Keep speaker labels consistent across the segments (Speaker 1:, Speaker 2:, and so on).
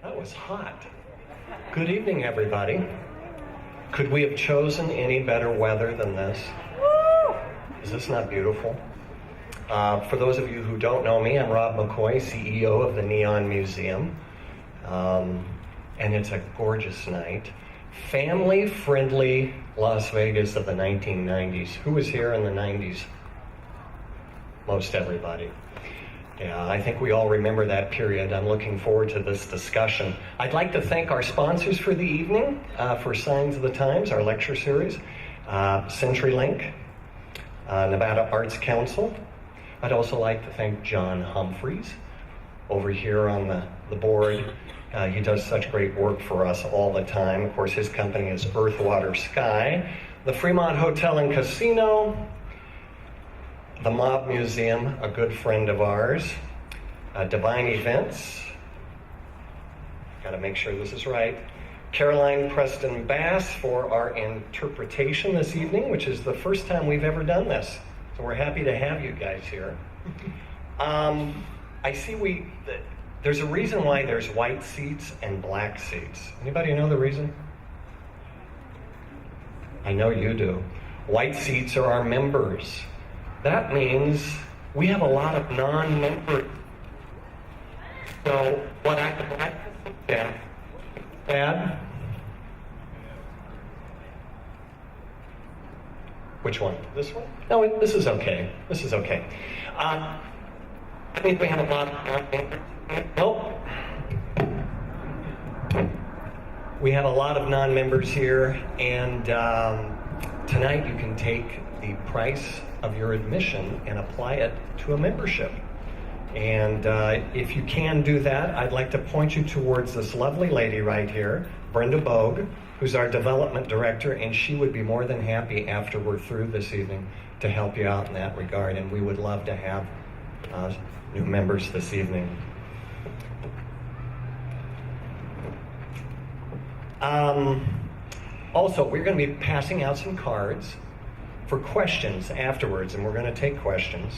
Speaker 1: That was hot. Good evening, everybody. Could we have chosen any better weather than this? Is this not beautiful? For those of you who don't know me, I'm Rob McCoy, CEO of the Neon Museum. And it's a gorgeous night. Family-friendly Las Vegas of the 1990s. Who was here in the 90s? Most everybody. Yeah, I think we all remember that period. I'm looking forward to this discussion. I'd like to thank our sponsors for the evening, for Signs of the Times, our lecture series, CenturyLink, Nevada Arts Council. I'd also like to thank John Humphreys over here on the board. He does such great work for us all the time. Of course, his company is Earth, Water, Sky. The Fremont Hotel and Casino, the Mob Museum, a good friend of ours, Divine Events, got to make sure this is right, Caroline Preston Bass for our interpretation this evening, which is the first time we've ever done this. So we're happy to have you guys here. I see there's a reason why there's white seats and black seats. Anybody know the reason? I know you do. White seats are our members. That means we have a lot of non-members. So what Dad? Which one? This one? No, this is okay. This is okay. I think we have a lot of non-members. Nope. We have a lot of non-members here, and tonight you can take the price of your admission and apply it to a membership. And if you can do that, I'd like to point you towards this lovely lady right here, Brenda Bogue, who's our development director, and she would be more than happy after we're through this evening to help you out in that regard. And we would love to have new members this evening. Also, we're going to be passing out some cards for questions afterwards, and we're going to take questions.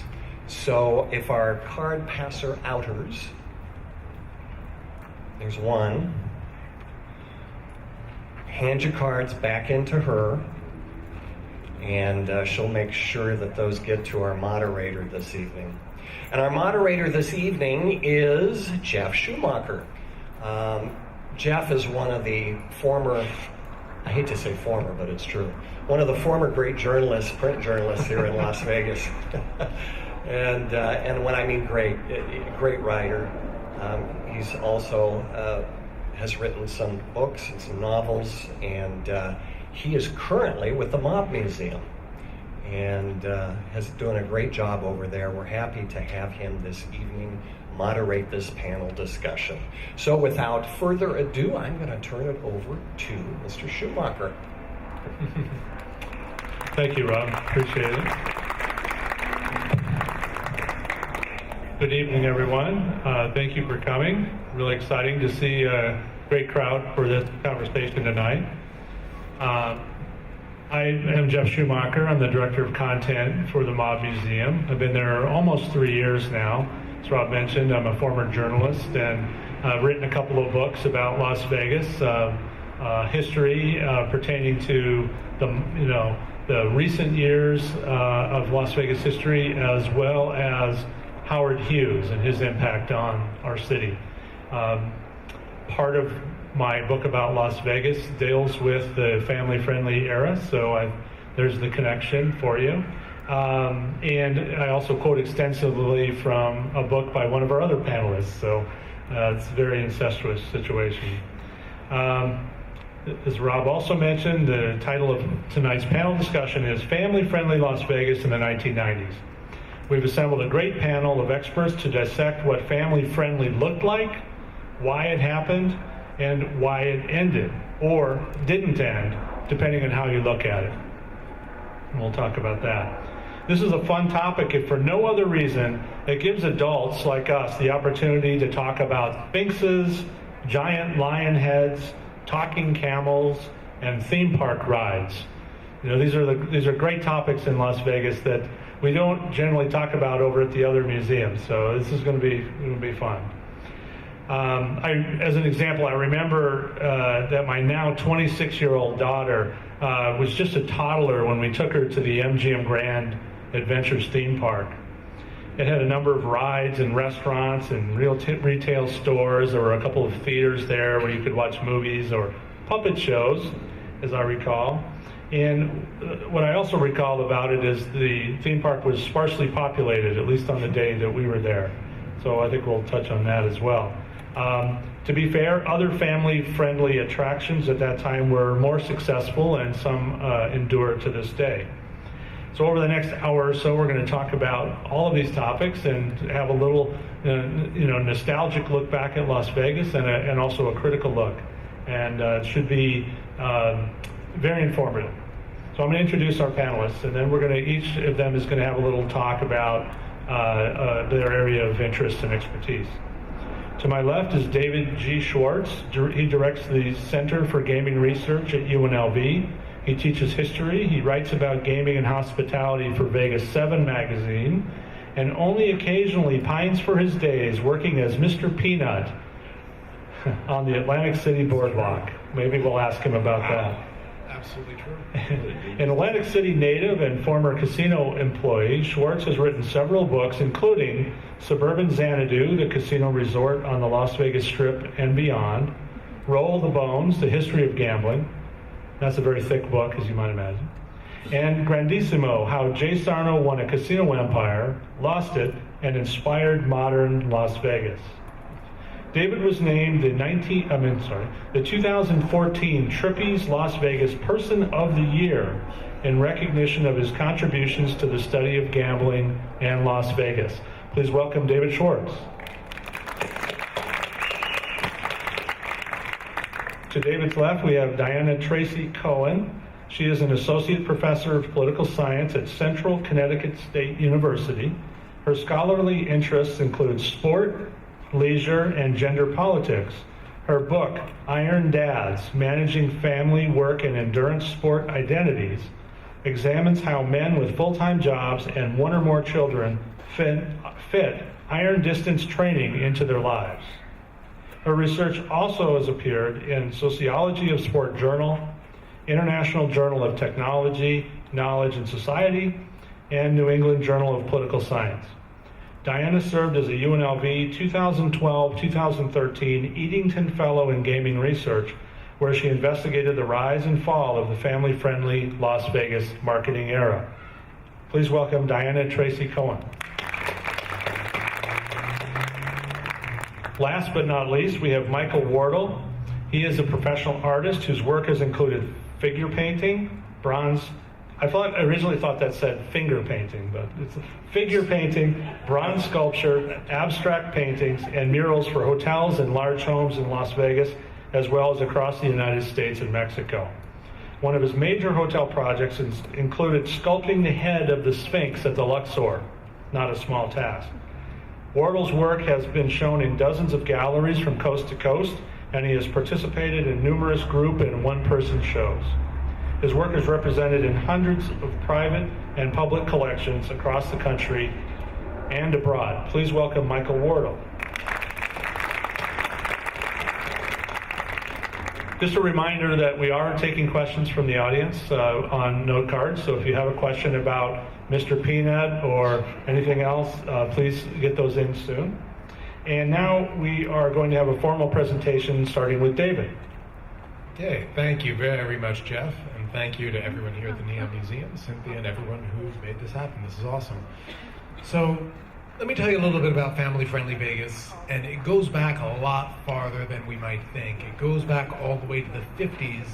Speaker 1: So if our card passer outers, there's one, hand your cards back into her, and she'll make sure that those get to our moderator this evening. And our moderator this evening is Jeff Schumacher. Jeff is one of the former, I hate to say former, but it's true, one of the former great journalists, print journalists here in Las Vegas. And when I mean great writer. He's also has written some books and some novels, and he is currently with the Mob Museum and is doing a great job over there. We're happy to have him this evening moderate this panel discussion. So without further ado, I'm going to turn it over to Mr. Schumacher.
Speaker 2: Thank you, Rob. Appreciate it. Good evening, everyone. Thank you for coming. Really exciting to see a great crowd for this conversation tonight. I am Jeff Schumacher. I'm the Director of Content for the Mob Museum. I've been there almost 3 years now. As Rob mentioned, I'm a former journalist, and I've written a couple of books about Las Vegas, history pertaining to the recent years of Las Vegas history, as well as Howard Hughes and his impact on our city. Part of my book about Las Vegas deals with the family-friendly era, so there's the connection for you. And I also quote extensively from a book by one of our other panelists, so it's a very incestuous situation. As Rob also mentioned, the title of tonight's panel discussion is Family-Friendly Las Vegas in the 1990s. We've assembled a great panel of experts to dissect what family-friendly looked like, why it happened, and why it ended, or didn't end, depending on how you look at it. And we'll talk about that. This is a fun topic if for no other reason it gives adults like us the opportunity to talk about sphinxes, giant lion heads, talking camels, and theme park rides. These are great topics in Las Vegas that we don't generally talk about over at the other museums. So this is going to be fun. As an example, I remember that my now 26-year-old daughter was just a toddler when we took her to the Mgm Grand Adventures theme park. It had a number of rides and restaurants and retail stores. There were a couple of theaters there where you could watch movies or puppet shows, as I recall. And what I also recall about it is the theme park was sparsely populated, at least on the day that we were there. So I think we'll touch on that as well. To be fair, other family-friendly attractions at that time were more successful, and some endure to this day. So over the next hour or so, we're going to talk about all of these topics and have a little, nostalgic look back at Las Vegas and also a critical look. And it should be very informative. So I'm going to introduce our panelists, and then each of them is going to have a little talk about their area of interest and expertise. To my left is David G. Schwartz. He directs the Center for Gaming Research at UNLV. He teaches history. He writes about gaming and hospitality for Vegas 7 magazine, and only occasionally pines for his days working as Mr. Peanut on the Atlantic City boardwalk. Maybe we'll ask him about that.
Speaker 3: Absolutely true.
Speaker 2: An Atlantic City native and former casino employee, Schwartz has written several books, including Suburban Xanadu, the casino resort on the Las Vegas Strip and beyond, Roll the Bones, the history of gambling. That's a very thick book, as you might imagine. And Grandissimo, how Jay Sarno won a casino empire, lost it, and inspired modern Las Vegas. David was named the 2014 Trippies Las Vegas Person of the Year in recognition of his contributions to the study of gambling and Las Vegas. Please welcome David Schwartz. To David's left, we have Diana Tracy Cohen. She is an associate professor of political science at Central Connecticut State University. Her scholarly interests include sport, leisure, and gender politics. Her book, Iron Dads, Managing Family, Work, and Endurance Sport Identities, examines how men with full-time jobs and one or more children fit iron distance training into their lives. Her research also has appeared in Sociology of Sport Journal, International Journal of Technology, Knowledge and Society, and New England Journal of Political Science. Diana served as a UNLV 2012-2013 Eatington Fellow in Gaming Research, where she investigated the rise and fall of the family-friendly Las Vegas marketing era. Please welcome Diana Tracy Cohen. Last but not least, we have Michael Wardle. He is a professional artist whose work has included figure painting, bronze. I originally thought that said finger painting, but it's figure painting, bronze sculpture, abstract paintings, and murals for hotels and large homes in Las Vegas, as well as across the United States and Mexico. One of his major hotel projects included sculpting the head of the Sphinx at the Luxor, not a small task. Wardle's work has been shown in dozens of galleries from coast to coast, and he has participated in numerous group and one-person shows. His work is represented in hundreds of private and public collections across the country and abroad. Please welcome Michael Wardle. Just a reminder that we are taking questions from the audience on note cards, so if you have a question about Mr. Peanut or anything else, please get those in soon. And now we are going to have a formal presentation starting with David.
Speaker 3: Okay, thank you very much, Jeff, and thank you to everyone here at the Neon Museum, Cynthia, and everyone who's made this happen. This is awesome. So, let me tell you a little bit about family-friendly Vegas, and it goes back a lot farther than we might think. It goes back all the way to the 50s,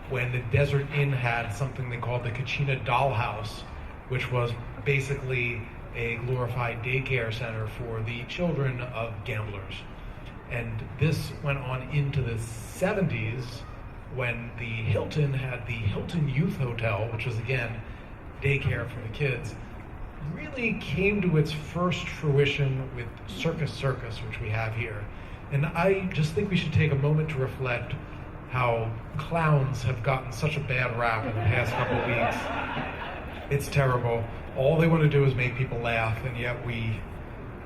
Speaker 3: when the Desert Inn had something they called the Kachina Dollhouse, which was basically a glorified daycare center for the children of gamblers. And this went on into the 70s, when the Hilton had the Hilton Youth Hotel, which was, again, daycare for the kids, really came to its first fruition with Circus Circus, which we have here. And I just think we should take a moment to reflect how clowns have gotten such a bad rap in the past couple of weeks. It's terrible. All they want to do is make people laugh, and yet we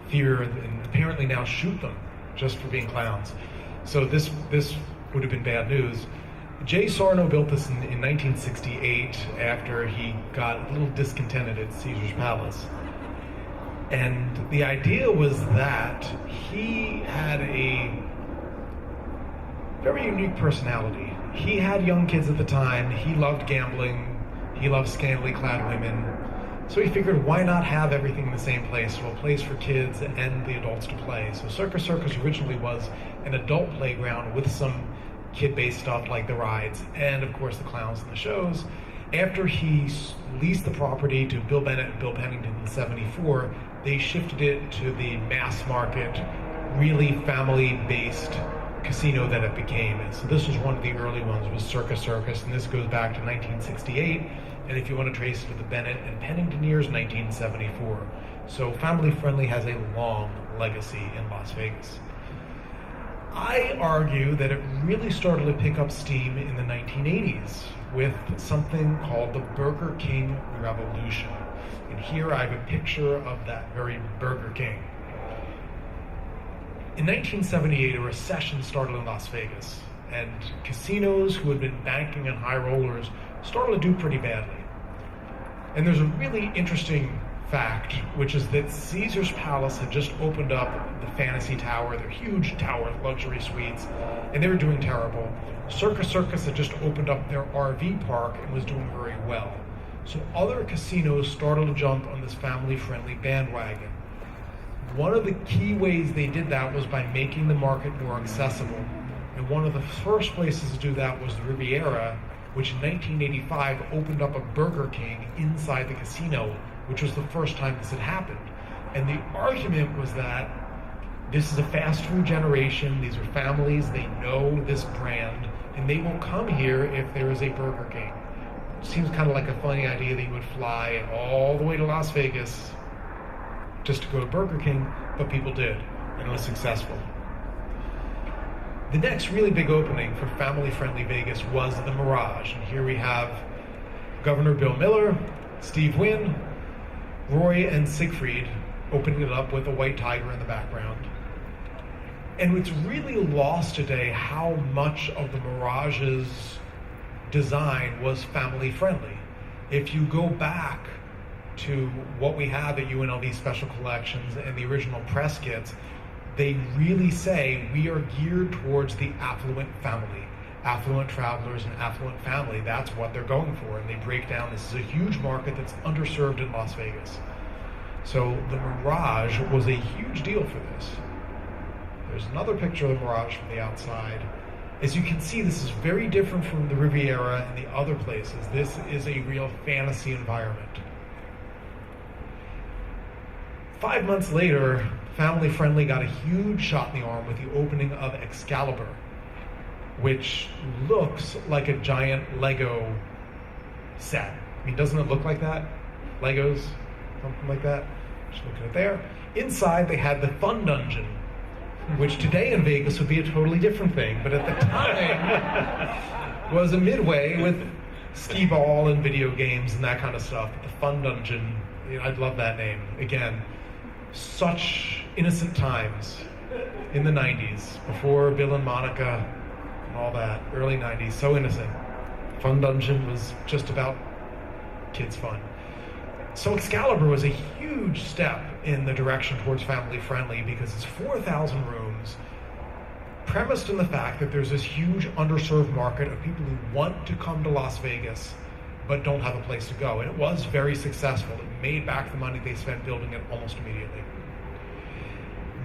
Speaker 3: fear and apparently now shoot them just for being clowns. So this would have been bad news. Jay Sarno built this in 1968 after he got a little discontented at Caesar's Palace. And the idea was that he had a very unique personality. He had young kids at the time. He loved gambling. He loved scantily clad women. So he figured, why not have everything in the same place? So a place for kids and the adults to play. So Circus Circus originally was an adult playground with some kid-based stuff like the rides and, of course, the clowns and the shows. After he leased the property to Bill Bennett and Bill Pennington in '74, they shifted it to the mass market, really family-based casino that it became. And so this was one of the early ones, was Circus Circus, and this goes back to 1968. And if you want to trace it to the Bennett and Pennington years, 1974. So Family Friendly has a long legacy in Las Vegas. I argue that it really started to pick up steam in the 1980s with something called the Burger King Revolution. And here I have a picture of that very Burger King. In 1978, a recession started in Las Vegas, and casinos who had been banking on high rollers started to do pretty badly. And there's a really interesting fact, which is that Caesar's Palace had just opened up the Fantasy Tower, their huge tower with luxury suites, and they were doing terrible. Circus Circus had just opened up their RV park and was doing very well. So other casinos started to jump on this family-friendly bandwagon. One of the key ways they did that was by making the market more accessible. And one of the first places to do that was the Riviera, which in 1985 opened up a Burger King inside the casino, which was the first time this had happened. And the argument was that this is a fast food generation, these are families, they know this brand, and they will come here if there is a Burger King. It seems kind of like a funny idea that you would fly all the way to Las Vegas just to go to Burger King, but people did, and it was successful. The next really big opening for family-friendly Vegas was the Mirage, and here we have Governor Bill Miller, Steve Wynn, Roy and Siegfried opening it up with a white tiger in the background. And it's really lost today how much of the Mirage's design was family-friendly. If you go back to what we have at UNLV Special Collections and the original press kits, they really say we are geared towards the affluent family, affluent travelers and affluent family. That's what they're going for. And they break down, this is a huge market that's underserved in Las Vegas. So the Mirage was a huge deal for this. There's another picture of the Mirage from the outside. As you can see, this is very different from the Riviera and the other places. This is a real fantasy environment. 5 months later, Family Friendly got a huge shot in the arm with the opening of Excalibur, which looks like a giant Lego set. I mean, doesn't it look like that? Legos, something like that. Just looking at there. Inside, they had the Fun Dungeon, which today in Vegas would be a totally different thing, but at the time was a midway with skee ball and video games and that kind of stuff. But the Fun Dungeon, I'd love that name. Again, such innocent times in the 90s, before Bill and Monica and all that, early 90s, so innocent. Fun Dungeon was just about kids' fun. So Excalibur was a huge step in the direction towards family friendly because it's 4,000 rooms, premised in the fact that there's this huge underserved market of people who want to come to Las Vegas but don't have a place to go. And it was very successful. It made back the money they spent building it almost immediately.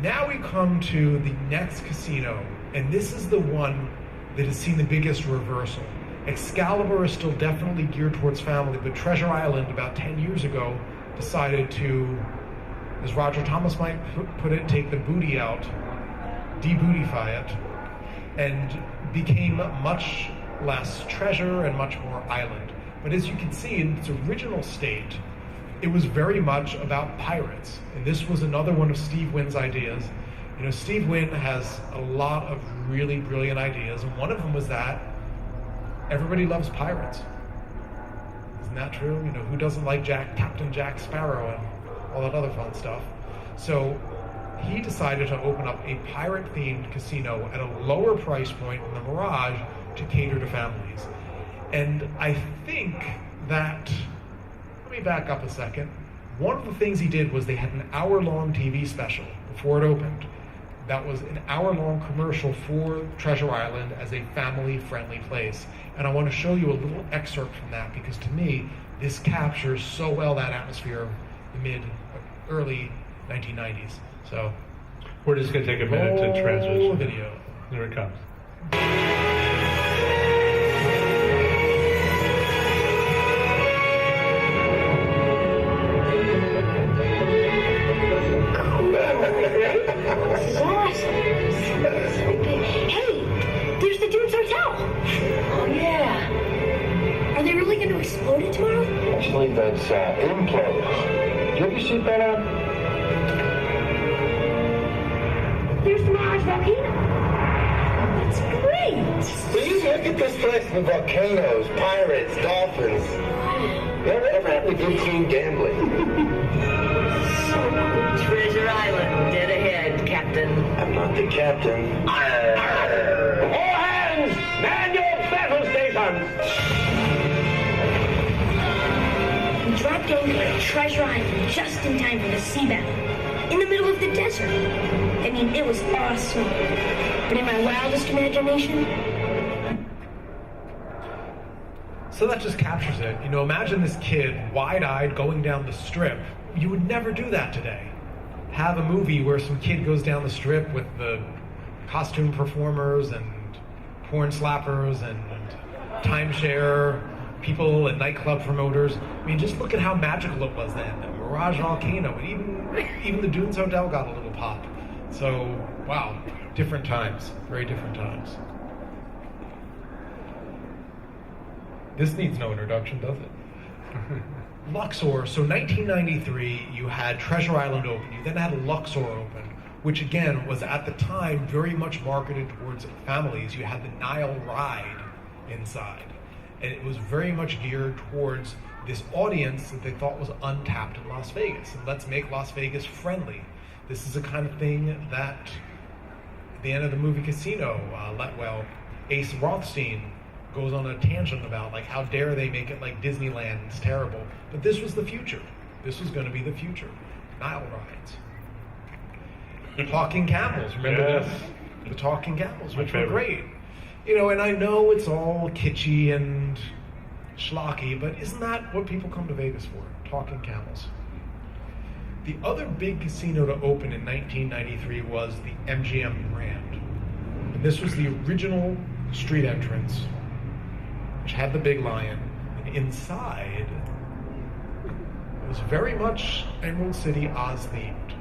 Speaker 3: Now we come to the next casino, and this is the one that has seen the biggest reversal. Excalibur is still definitely geared towards family, but Treasure Island about 10 years ago decided to, as Roger Thomas might put it, take the booty out, de-bootify it, and became much less treasure and much more island. But as you can see, in its original state, it was very much about pirates. And this was another one of Steve Wynn's ideas. You know, Steve Wynn has a lot of really brilliant ideas, and one of them was that everybody loves pirates. Isn't that true? You know, who doesn't like Captain Jack Sparrow and all that other fun stuff? So he decided to open up a pirate-themed casino at a lower price point than the Mirage to cater to families. And I think that, let me back up a second. One of the things he did was they had an hour-long TV special before it opened. That was an hour-long commercial for Treasure Island as a family-friendly place. And I want to show you a little excerpt from that because to me, this captures so well that atmosphere of the early 1990s. So
Speaker 2: we're just going to take a minute to transition.
Speaker 3: Video.
Speaker 2: There it comes.
Speaker 4: This is awesome. Hey, there's the Dunes Hotel. Oh, yeah. Are they really going to explode it tomorrow?
Speaker 5: Actually, that's implode. Do you have your seatbelt on?
Speaker 4: There's the Mirage volcano. That's great.
Speaker 5: Please look at this place with volcanoes, pirates, dolphins. Never had a good team gambling.
Speaker 6: Treasure Island, dead ahead, Captain.
Speaker 5: I'm not the captain.
Speaker 7: Arr! All hands! Man your battle stations!
Speaker 4: We dropped anchor at Treasure Island just in time for the sea battle. In the middle of the desert. I mean, it was awesome. But in my wildest imagination...
Speaker 3: So that just captures it. You know, imagine this kid, wide-eyed, going down the strip. You would never do that today. Have a movie where some kid goes down the strip with the costume performers and porn slappers and timeshare people and nightclub promoters. I mean, just look at how magical it was then. The Mirage volcano, and even the Dunes Hotel got a little pop. So, wow, different times, very different times. This needs no introduction, does it? Luxor, so 1993, you had Treasure Island open, you then had Luxor open, which again was at the time very much marketed towards families. You had the Nile ride inside, and it was very much geared towards this audience that they thought was untapped in Las Vegas, and let's make Las Vegas friendly. This is the kind of thing that at the end of the movie Casino, Ace Rothstein goes on a tangent about, like, how dare they make it like Disneyland, it's terrible. But this was the future. This was going to be the future. Nile rides. Talking camels, remember this? The talking camels, which were great. You know, and I know it's all kitschy and schlocky, but isn't that what people come to Vegas for? Talking camels. The other big casino to open in 1993 was the Mgm Grand. And this was the original street entrance, which had the big lion, and inside it was very much Emerald City Oz themed,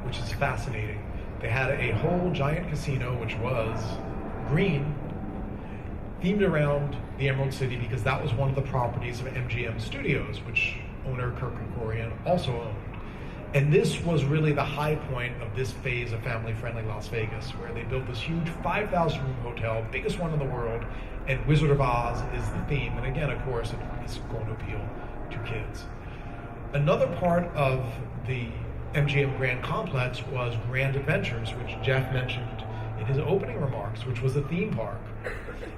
Speaker 3: which is fascinating. They had a whole giant casino which was green, themed around the Emerald City because that was one of the properties of MGM Studios, which owner Kirk Kerkorian also owned. And this was really the high point of this phase of family-friendly Las Vegas, where they built this huge 5,000-room hotel, biggest one in the world, and Wizard of Oz is the theme. And again, of course, it's going to appeal to kids. Another part of the MGM Grand complex was Grand Adventures, which Jeff mentioned in his opening remarks, which was a theme park.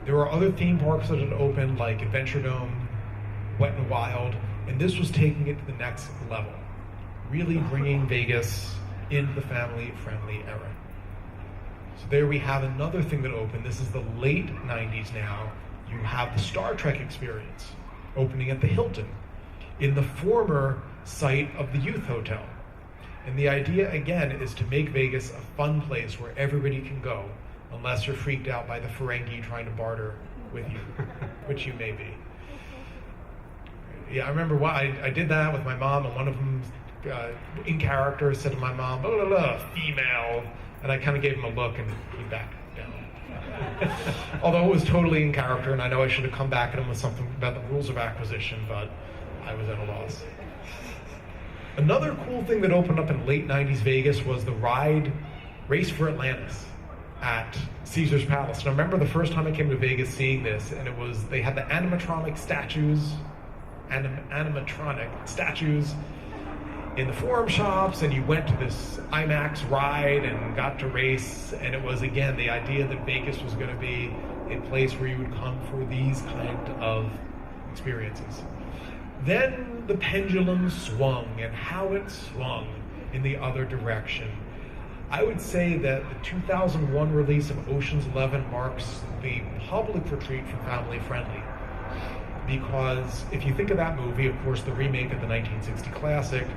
Speaker 3: There were other theme parks that had opened, like Adventure Dome, Wet n Wild, and this was taking it to the next level, really bringing Vegas into the family-friendly era. So there we have another thing that opened. This is the late 90s now. You have the Star Trek experience opening at the Hilton in the former site of the Youth Hotel. And the idea, again, is to make Vegas a fun place where everybody can go, unless you're freaked out by the Ferengi trying to barter with you, which you may be. Yeah, I remember I did that with my mom, and one of them, in character, said to my mom, blah, blah, blah, female, and I kind of gave him a look, and he backed down. Although it was totally in character, and I know I should have come back at him with something about the rules of acquisition, but I was at a loss. Another cool thing that opened up in late 90s Vegas was the ride Race for Atlantis at Caesar's Palace. And I remember the first time I came to Vegas seeing this, and they had the animatronic statues, in the forum shops, and you went to this IMAX ride and got to race, and it was, again, the idea that Vegas was going to be a place where you would come for these kind of experiences. Then the pendulum swung, and how it swung in the other direction. I would say that the 2001 release of Ocean's 11 marks the public retreat from family friendly. Because if you think of that movie, of course, the remake of the 1960 classic,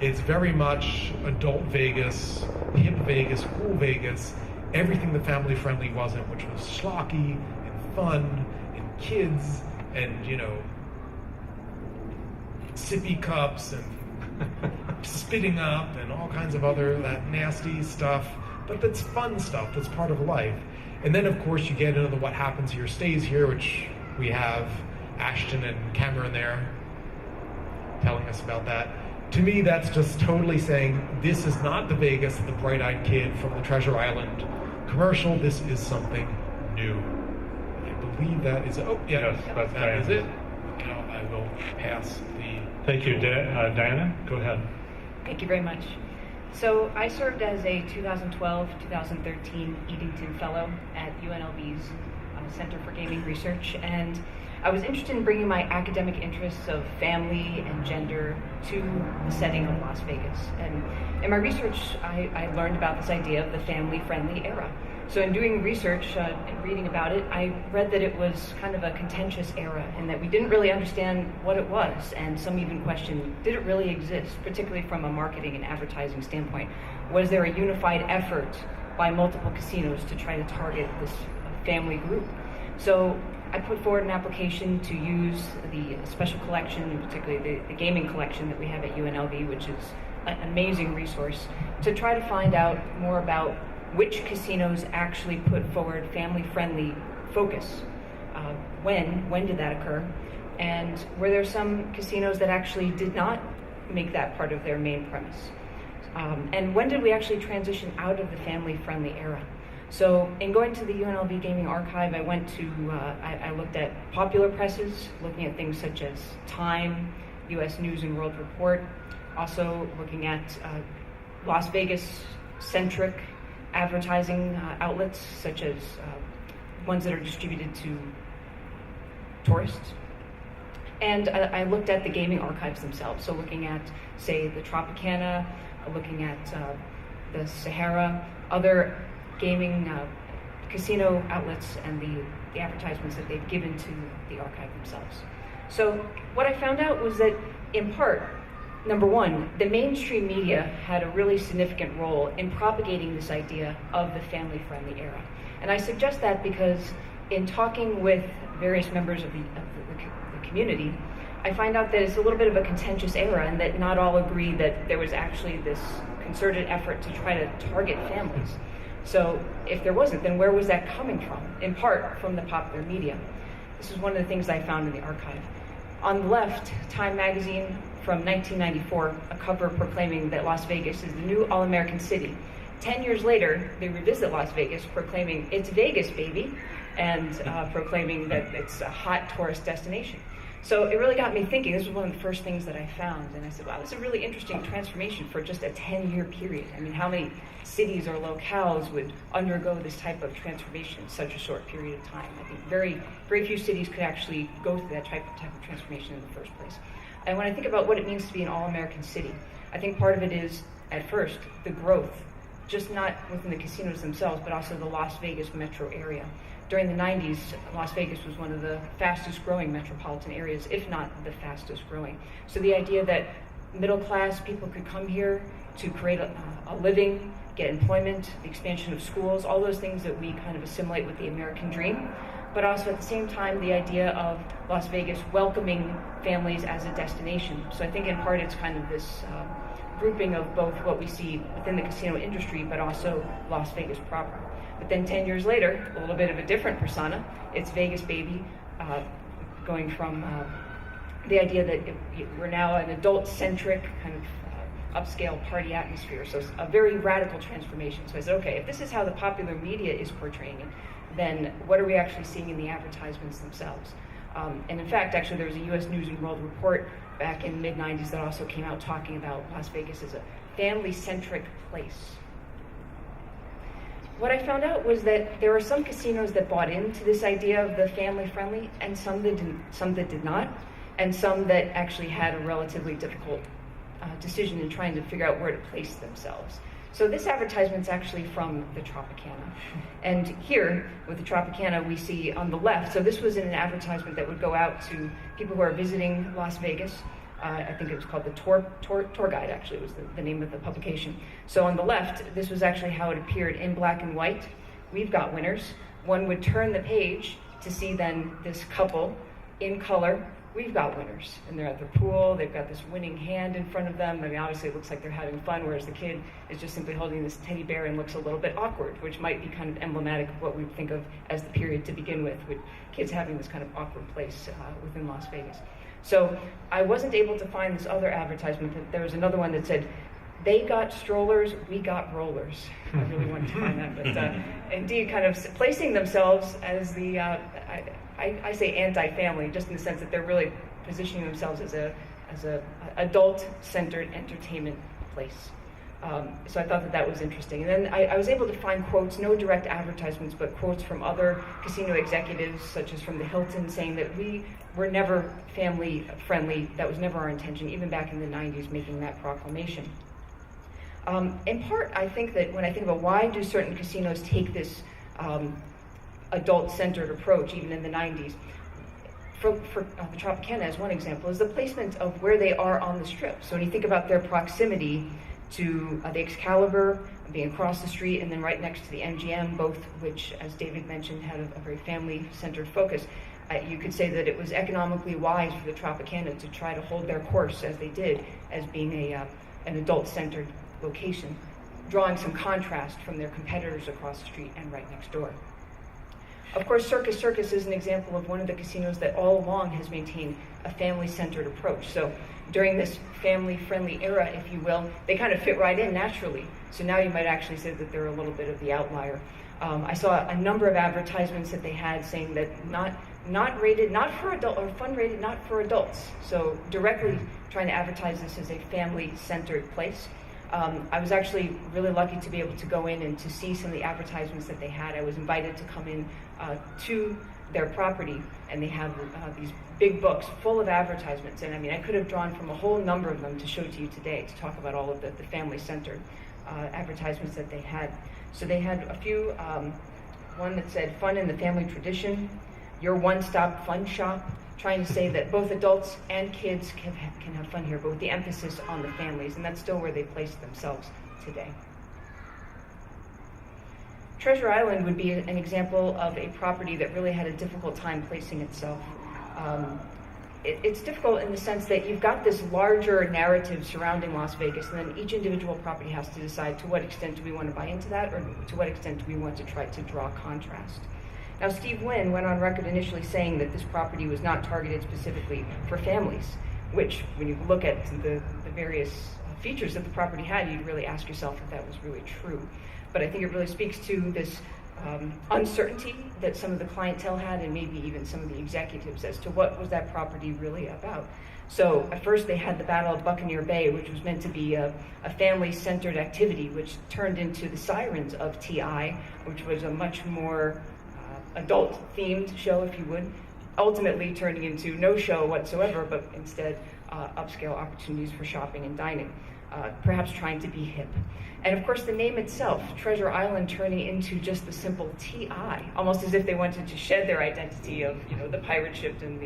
Speaker 3: it's very much adult Vegas, hip Vegas, cool Vegas, everything the family friendly wasn't, which was schlocky and fun and kids and, you know, sippy cups and spitting up and all kinds of other that nasty stuff, but that's fun stuff, that's part of life. And then, of course, you get into the what happens here stays here, which we have Ashton and Cameron there telling us about that. To me, that's just totally saying this is not the Vegas of the bright-eyed kid from the Treasure Island commercial. This is something new. I believe that is, oh, yeah,
Speaker 2: yes,
Speaker 3: that is it. Now I will pass the...
Speaker 2: Thank you. Diana, go ahead.
Speaker 8: Thank you very much. So I served as a 2012-2013 Edenton Fellow at UNLV's Center for Gaming Research, and I was interested in bringing my academic interests of family and gender to the setting of Las Vegas. And in my research, I learned about this idea of the family-friendly era. So in doing research and reading about it, I read that it was kind of a contentious era and that we didn't really understand what it was. And some even questioned, did it really exist, particularly from a marketing and advertising standpoint? Was there a unified effort by multiple casinos to try to target this family group? So I put forward an application to use the special collection, and particularly the gaming collection that we have at UNLV, which is an amazing resource, to try to find out more about which casinos actually put forward family-friendly focus. When did that occur? And were there some casinos that actually did not make that part of their main premise? And when did we actually transition out of the family-friendly era? So in going to the UNLV Gaming Archive, I went to, I looked at popular presses, looking at things such as Time, US News and World Report, also looking at Las Vegas-centric advertising outlets, such as ones that are distributed to tourists. And I looked at the gaming archives themselves, so looking at, say, the Tropicana, looking at the Sahara, other gaming casino outlets and the advertisements that they've given to the archive themselves. So what I found out was that, in part, number one, the mainstream media had a really significant role in propagating this idea of the family-friendly era. And I suggest that because in talking with various members of the community, I find out that it's a little bit of a contentious era and that not all agree that there was actually this concerted effort to try to target families. So if there wasn't, then where was that coming from? In part from the popular media. This is one of the things I found in the archive. On the left, Time magazine from 1994, a cover proclaiming that Las Vegas is the new all-American city. 10 years later, they revisit Las Vegas, proclaiming it's Vegas, baby, and proclaiming that it's a hot tourist destination. So it really got me thinking. This was one of the first things that I found, and I said, wow, this is a really interesting transformation for just a 10-year period. I mean, how many cities or locales would undergo this type of transformation in such a short period of time? I think very, very few cities could actually go through that type of transformation in the first place. And when I think about what it means to be an all-American city, I think part of it is, at first, the growth, just not within the casinos themselves, but also the Las Vegas metro area. During the 90s, Las Vegas was one of the fastest growing metropolitan areas, if not the fastest growing. So the idea that middle class people could come here to create a living, get employment, the expansion of schools, all those things that we kind of assimilate with the American dream, but also at the same time the idea of Las Vegas welcoming families as a destination. So I think in part it's kind of this grouping of both what we see within the casino industry, but also Las Vegas proper. But then 10 years later, a little bit of a different persona. It's Vegas, baby, going from the idea that we're now an adult-centric kind of upscale party atmosphere. So it's a very radical transformation. So I said, okay, if this is how the popular media is portraying it, then what are we actually seeing in the advertisements themselves? And in fact, actually, there was a U.S. News and World Report back in the mid-90s that also came out talking about Las Vegas as a family-centric place. What I found out was that there are some casinos that bought into this idea of the family-friendly, and some that did not, and some that actually had a relatively difficult decision in trying to figure out where to place themselves. So this advertisement's actually from the Tropicana. And here, with the Tropicana, we see on the left, so this was in an advertisement that would go out to people who are visiting Las Vegas. I think it was called the Tour Guide, actually, was the name of the publication. So on the left, this was actually how it appeared in black and white. We've got winners. One would turn the page to see then this couple in color. We've got winners. And they're at the pool. They've got this winning hand in front of them. I mean, obviously it looks like they're having fun, whereas the kid is just simply holding this teddy bear and looks a little bit awkward, which might be kind of emblematic of what we would think of as the period to begin with kids having this kind of awkward place within Las Vegas. So I wasn't able to find this other advertisement. There was another one that said, they got strollers, we got rollers. I really wanted to find that, but indeed kind of placing themselves as the, I say anti-family, just in the sense that they're really positioning themselves as a adult-centered entertainment place. So I thought that was interesting. And then I was able to find quotes, no direct advertisements, but quotes from other casino executives, such as from the Hilton, saying that we were never family friendly. That was never our intention, even back in the 90s, making that proclamation. In part, I think that when I think about why do certain casinos take this adult-centered approach, even in the 90s, for the Tropicana as one example, is the placement of where they are on the strip. So when you think about their proximity to the Excalibur, being across the street, and then right next to the Mgm, both which, as David mentioned, had a very family-centered focus, you could say that it was economically wise for the Tropicana to try to hold their course as they did, as being an adult-centered location, drawing some contrast from their competitors across the street and right next door. Of course, Circus Circus is an example of one of the casinos that all along has maintained a family-centered approach. So during this family-friendly era, if you will, they kind of fit right in naturally. So now you might actually say that they're a little bit of the outlier. I saw a number of advertisements that they had saying that not rated, not for adult, or fun rated, not for adults. So directly trying to advertise this as a family-centered place. I was actually really lucky to be able to go in and to see some of the advertisements that they had. I was invited to come in to their property, and they have these big books full of advertisements. And I mean, I could have drawn from a whole number of them to show to you today to talk about all of the family-centered advertisements that they had. So they had a few, one that said, fun in the family tradition, your one-stop fun shop, trying to say that both adults and kids can have fun here, but with the emphasis on the families, and that's still where they place themselves today. Treasure Island would be an example of a property that really had a difficult time placing itself. It's difficult in the sense that you've got this larger narrative surrounding Las Vegas, and then each individual property has to decide to what extent do we want to buy into that, or to what extent do we want to try to draw contrast. Now, Steve Wynn went on record initially saying that this property was not targeted specifically for families, which, when you look at the various features that the property had, you'd really ask yourself if that was really true. But I think it really speaks to this uncertainty that some of the clientele had, and maybe even some of the executives, as to what was that property really about. So at first they had the Battle of Buccaneer Bay, which was meant to be a family-centered activity, which turned into the Sirens of TI, which was a much more adult-themed show, if you would, ultimately turning into no show whatsoever, but instead upscale opportunities for shopping and dining, perhaps trying to be hip. And of course the name itself, Treasure Island, turning into just the simple TI, almost as if they wanted to shed their identity of, the pirate ship and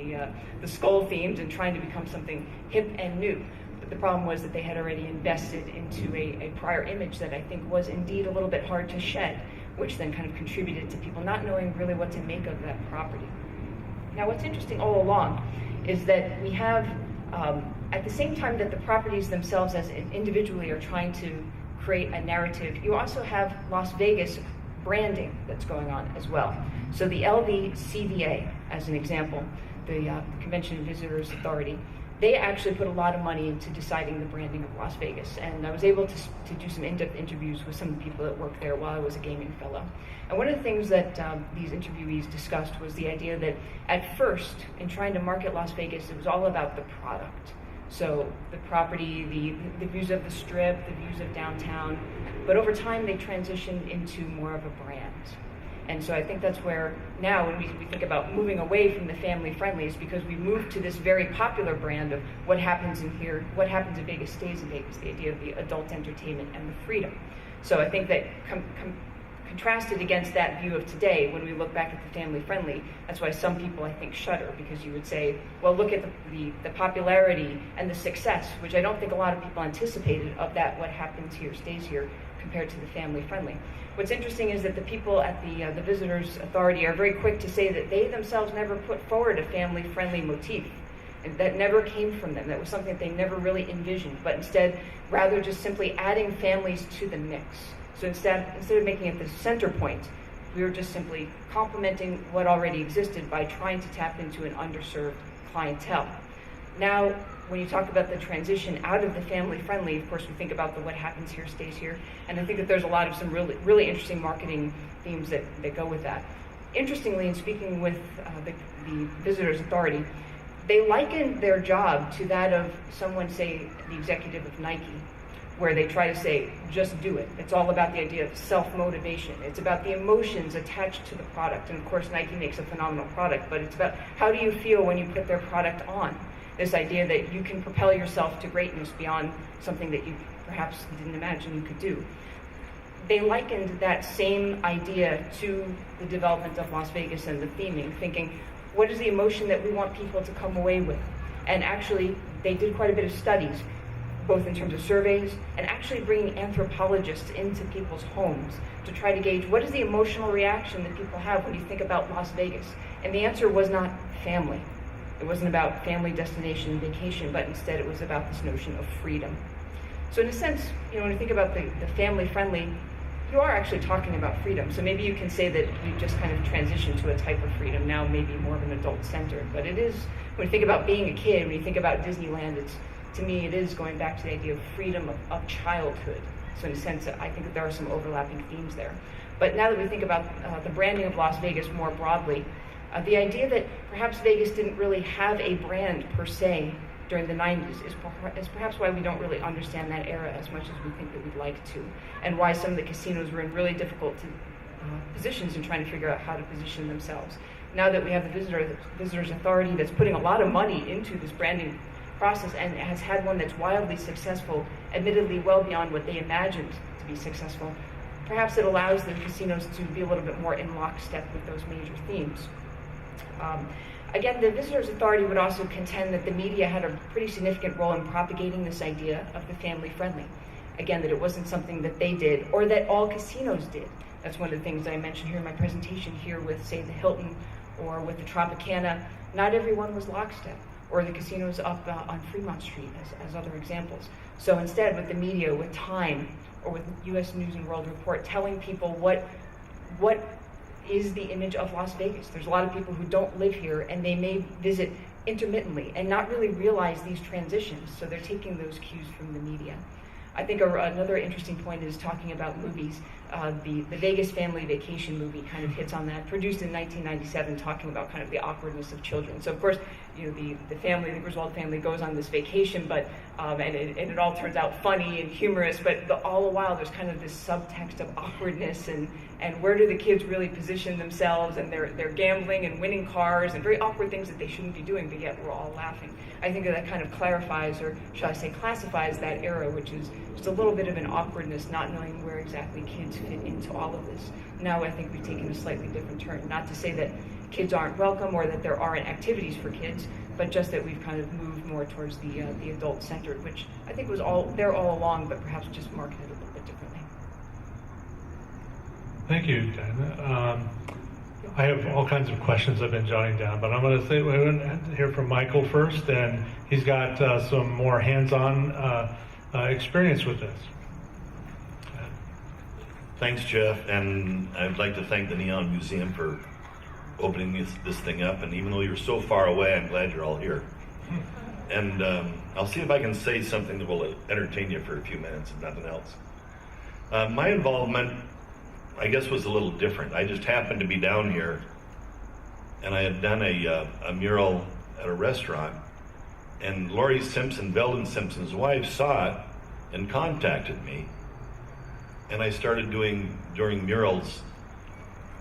Speaker 8: the skull themed, and trying to become something hip and new. But the problem was that they had already invested into a prior image that I think was indeed a little bit hard to shed, which then kind of contributed to people not knowing really what to make of that property. Now, what's interesting all along is that we have, at the same time that the properties themselves as individually are trying to create a narrative, you also have Las Vegas branding that's going on as well. So the LVCVA, as an example, the Convention and Visitors Authority, they actually put a lot of money into deciding the branding of Las Vegas. And I was able to do some in-depth interviews with some of the people that worked there while I was a gaming fellow. And one of the things that these interviewees discussed was the idea that at first, in trying to market Las Vegas, it was all about the product. So the property, the views of the Strip, the views of downtown. But over time, they transitioned into more of a brand. And so I think that's where now when we think about moving away from the family friendly is because we moved to this very popular brand of what happens in here, what happens in Vegas stays in Vegas, the idea of the adult entertainment and the freedom. So I think that contrasted against that view of today, when we look back at the family friendly, that's why some people I think shudder, because you would say, well, look at the popularity and the success, which I don't think a lot of people anticipated of that, what happens here stays here, compared to the family friendly. What's interesting is that the people at the Visitors Authority are very quick to say that they themselves never put forward a family-friendly motif. And that never came from them. That was something that they never really envisioned, but instead, rather just simply adding families to the mix. So instead of making it the center point, we were just simply complementing what already existed by trying to tap into an underserved clientele. Now, when you talk about the transition out of the family-friendly, of course, we think about the what happens here stays here, and I think that there's a lot of some really interesting marketing themes that go with that. Interestingly, in speaking with the Visitors Authority, they liken their job to that of someone, say, the executive of Nike, where they try to say, just do it. It's all about the idea of self-motivation. It's about the emotions attached to the product. And of course, Nike makes a phenomenal product, but it's about how do you feel when you put their product on? This idea that you can propel yourself to greatness beyond something that you perhaps didn't imagine you could do. They likened that same idea to the development of Las Vegas and the theming, thinking, what is the emotion that we want people to come away with? And actually, they did quite a bit of studies, both in terms of surveys and actually bringing anthropologists into people's homes to try to gauge what is the emotional reaction that people have when you think about Las Vegas. And the answer was not family. It wasn't about family destination vacation, but instead it was about this notion of freedom. So in a sense, when you think about the family-friendly, you are actually talking about freedom. So maybe you can say that we've just kind of transitioned to a type of freedom, now maybe more of an adult-centered. But it is, when you think about being a kid, when you think about Disneyland, to me it is going back to the idea of freedom of childhood. So in a sense, I think that there are some overlapping themes there. But now that we think about the branding of Las Vegas more broadly, the idea that perhaps Vegas didn't really have a brand per se during the 90s is perhaps why we don't really understand that era as much as we think that we'd like to, and why some of the casinos were in really difficult positions in trying to figure out how to position themselves. Now that we have the Visitors Authority that's putting a lot of money into this branding process and has had one that's wildly successful, admittedly well beyond what they imagined to be successful, perhaps it allows the casinos to be a little bit more in lockstep with those major themes. Again, the Visitors Authority would also contend that the media had a pretty significant role in propagating this idea of the family-friendly. Again, that it wasn't something that they did or that all casinos did. That's one of the things I mentioned here in my presentation here with, say, the Hilton or with the Tropicana. Not everyone was lockstep, or the casinos up on Fremont Street as other examples. So instead, with the media, with Time, or with U.S. News and World Report, telling people what is the image of Las Vegas. There's a lot of people who don't live here, and they may visit intermittently and not really realize these transitions, so they're taking those cues from the media. I think another interesting point is talking about movies. The Vegas Family Vacation movie kind of hits on that, produced in 1997, talking about kind of the awkwardness of children. So of course, the family, the Griswold family, goes on this vacation, but and it all turns out funny and humorous, but all the while there's kind of this subtext of awkwardness and where do the kids really position themselves, and they're gambling and winning cars and very awkward things that they shouldn't be doing, but yet we're all laughing. I think that kind of clarifies, or should I say classifies, that era, which is just a little bit of an awkwardness, not knowing where exactly kids fit into all of this. Now I think we've taken a slightly different turn. Not to say that kids aren't welcome or that there aren't activities for kids, but just that we've kind of moved more towards the adult-centered, which I think was all along, but perhaps just marketed a little bit differently.
Speaker 2: Thank you, Dan. I have all kinds of questions I've been jotting down, but I'm going to say we're going to hear from Michael first, and he's got some more hands-on experience with this.
Speaker 9: Thanks, Jeff, and I'd like to thank the Neon Museum for opening this thing up, and even though you're so far away, I'm glad you're all here. And I'll see if I can say something that will entertain you for a few minutes, if nothing else. My involvement, I guess, was a little different. I just happened to be down here, and I had done a mural at a restaurant, and Laurie Simpson, Belden Simpson's wife, saw it and contacted me, and I started doing murals.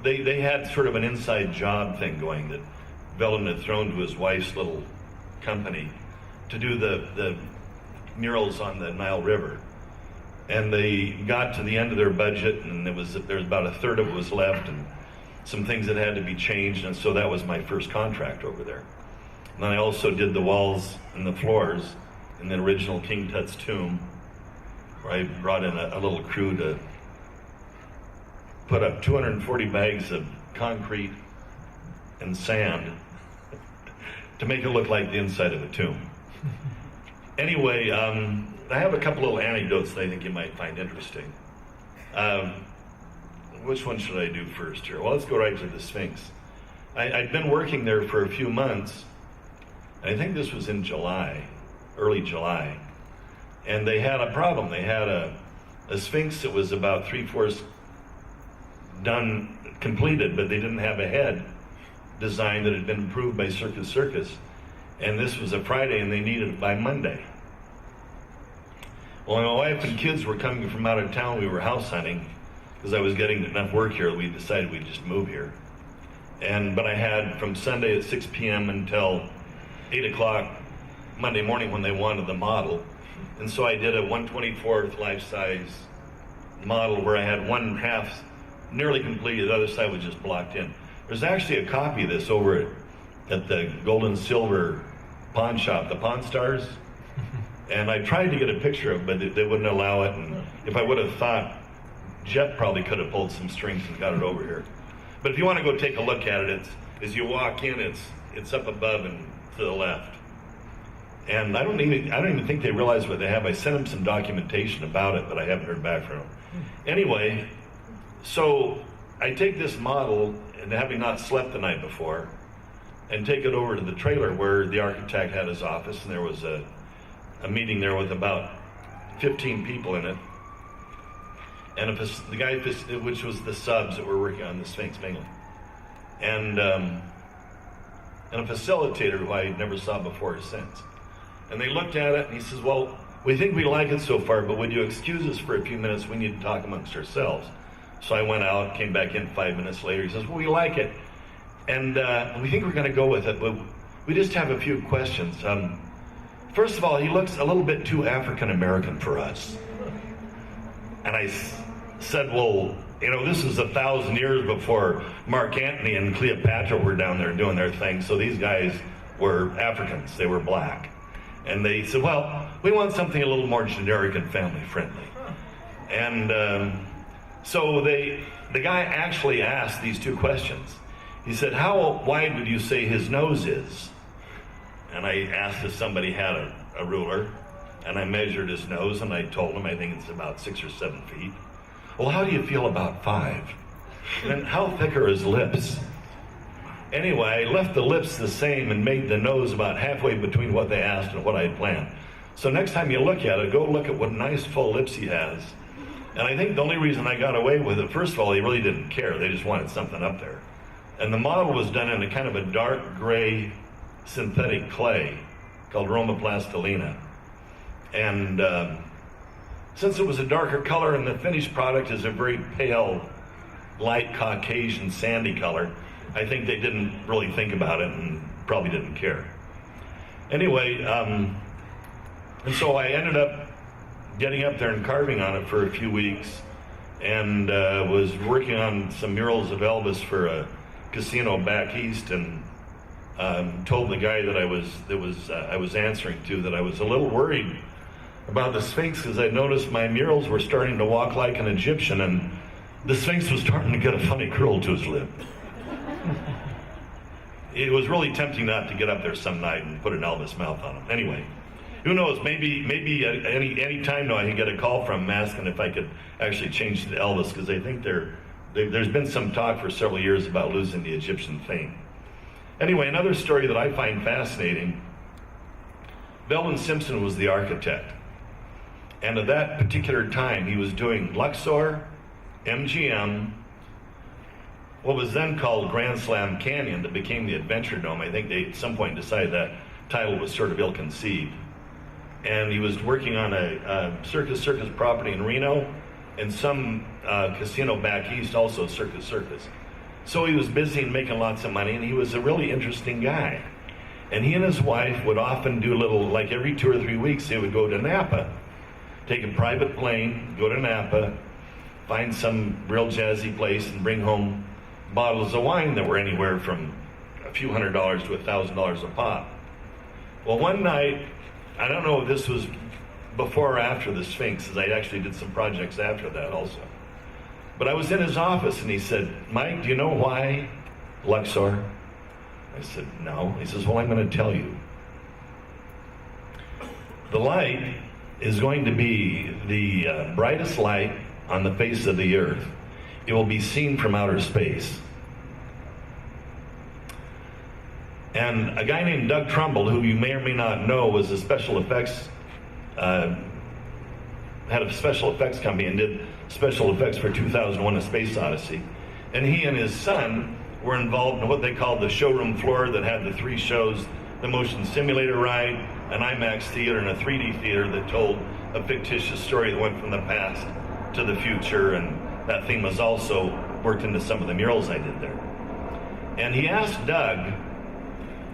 Speaker 9: They had sort of an inside job thing going that Belden had thrown to his wife's little company to do the murals on the Nile River. And they got to the end of their budget, and there was about a third of it was left, and some things that had to be changed, and so that was my first contract over there. And then I also did the walls and the floors in the original King Tut's tomb, where I brought in a little crew to put up 240 bags of concrete and sand to make it look like the inside of a tomb. Anyway, I have a couple little anecdotes that I think you might find interesting. Which one should I do first here? Well, let's go right to the Sphinx. I'd been working there for a few months. I think this was in July, early July. And they had a problem. They had a Sphinx that was about 3/4 done, completed, but they didn't have a head design that had been approved by Circus Circus. And this was a Friday, and they needed it by Monday. Well, my wife and kids were coming from out of town. We were house hunting because I was getting enough work here. We decided we'd just move here. But I had from Sunday at 6 p.m. until 8 o'clock Monday morning when they wanted the model. And so I did a 1/24th life-size model where I had one half nearly completed, the other side was just blocked in. There's actually a copy of this over at the Gold and Silver pawn shop, the Pawn Stars. And I tried to get a picture of it, but they wouldn't allow it. And if I would have thought, Jeff probably could have pulled some strings and got it over here. But if you want to go take a look at it, as you walk in, it's up above and to the left. And I don't even think they realize what they have. I sent them some documentation about it, but I haven't heard back from them. Anyway, so I take this model, and having not slept the night before, and take it over to the trailer where the architect had his office, and there was a meeting there with about 15 people in it. And the guy, which was the subs that were working on the Sphinx mainly. And a facilitator who I never saw before or since. And they looked at it, and he says, well, we think we like it so far, but would you excuse us for a few minutes? We need to talk amongst ourselves. So I went out, came back in 5 minutes later. He says, well, we like it. And we think we're going to go with it, but we just have a few questions. First of all, he looks a little bit too African-American for us. And I said, well, this is 1,000 years before Mark Antony and Cleopatra were down there doing their thing, so these guys were Africans, they were black. And they said, well, we want something a little more generic and family-friendly. And so the guy actually asked these two questions. He said, how wide would you say his nose is? And I asked if somebody had a ruler, and I measured his nose, and I told him I think it's about 6 or 7 feet. Well, how do you feel about 5? And how thick are his lips? Anyway, I left the lips the same and made the nose about halfway between what they asked and what I had planned. So next time you look at it, go look at what nice full lips he has. And I think the only reason I got away with it, first of all, they really didn't care. They just wanted something up there. And the model was done in a kind of a dark gray synthetic clay called Roma plastilina. And since it was a darker color and the finished product is a very pale, light Caucasian sandy color, I think they didn't really think about it and probably didn't care. Anyway, and so I ended up getting up there and carving on it for a few weeks, and was working on some murals of Elvis for a casino back east, and told the guy that I was answering to that I was a little worried about the Sphinx because I noticed my murals were starting to walk like an Egyptian, and the Sphinx was starting to get a funny curl to his lip. It was really tempting not to get up there some night and put an Elvis mouth on him. Anyway, who knows? Maybe any time now I can get a call from him asking if I could actually change to Elvis, because I think there's been some talk for several years about losing the Egyptian thing. Anyway, another story that I find fascinating. Belvin Simpson was the architect. And at that particular time, he was doing Luxor, MGM, what was then called Grand Slam Canyon that became the Adventure Dome. I think they at some point decided that title was sort of ill-conceived. And he was working on a Circus Circus property in Reno and some casino back east, also Circus Circus. So he was busy and making lots of money, and he was a really interesting guy. And he and his wife would often do little, like every 2 or 3 weeks, they would go to Napa, take a private plane, go to Napa, find some real jazzy place, and bring home bottles of wine that were anywhere from a few $100s to $1,000 a pop. Well, one night, I don't know if this was before or after the Sphinx, as I actually did some projects after that also. But I was in his office and he said, "Mike, do you know why Luxor?" I said, "No." He says, "Well, I'm going to tell you. The light is going to be the brightest light on the face of the earth. It will be seen from outer space." And a guy named Doug Trumbull, who you may or may not know, was a special effects, had a special effects company and did special effects for 2001: A Space Odyssey. And he and his son were involved in what they called the showroom floor that had the 3 shows, the motion simulator ride, an IMAX theater, and a 3D theater that told a fictitious story that went from the past to the future. And that theme was also worked into some of the murals I did there. And he asked Doug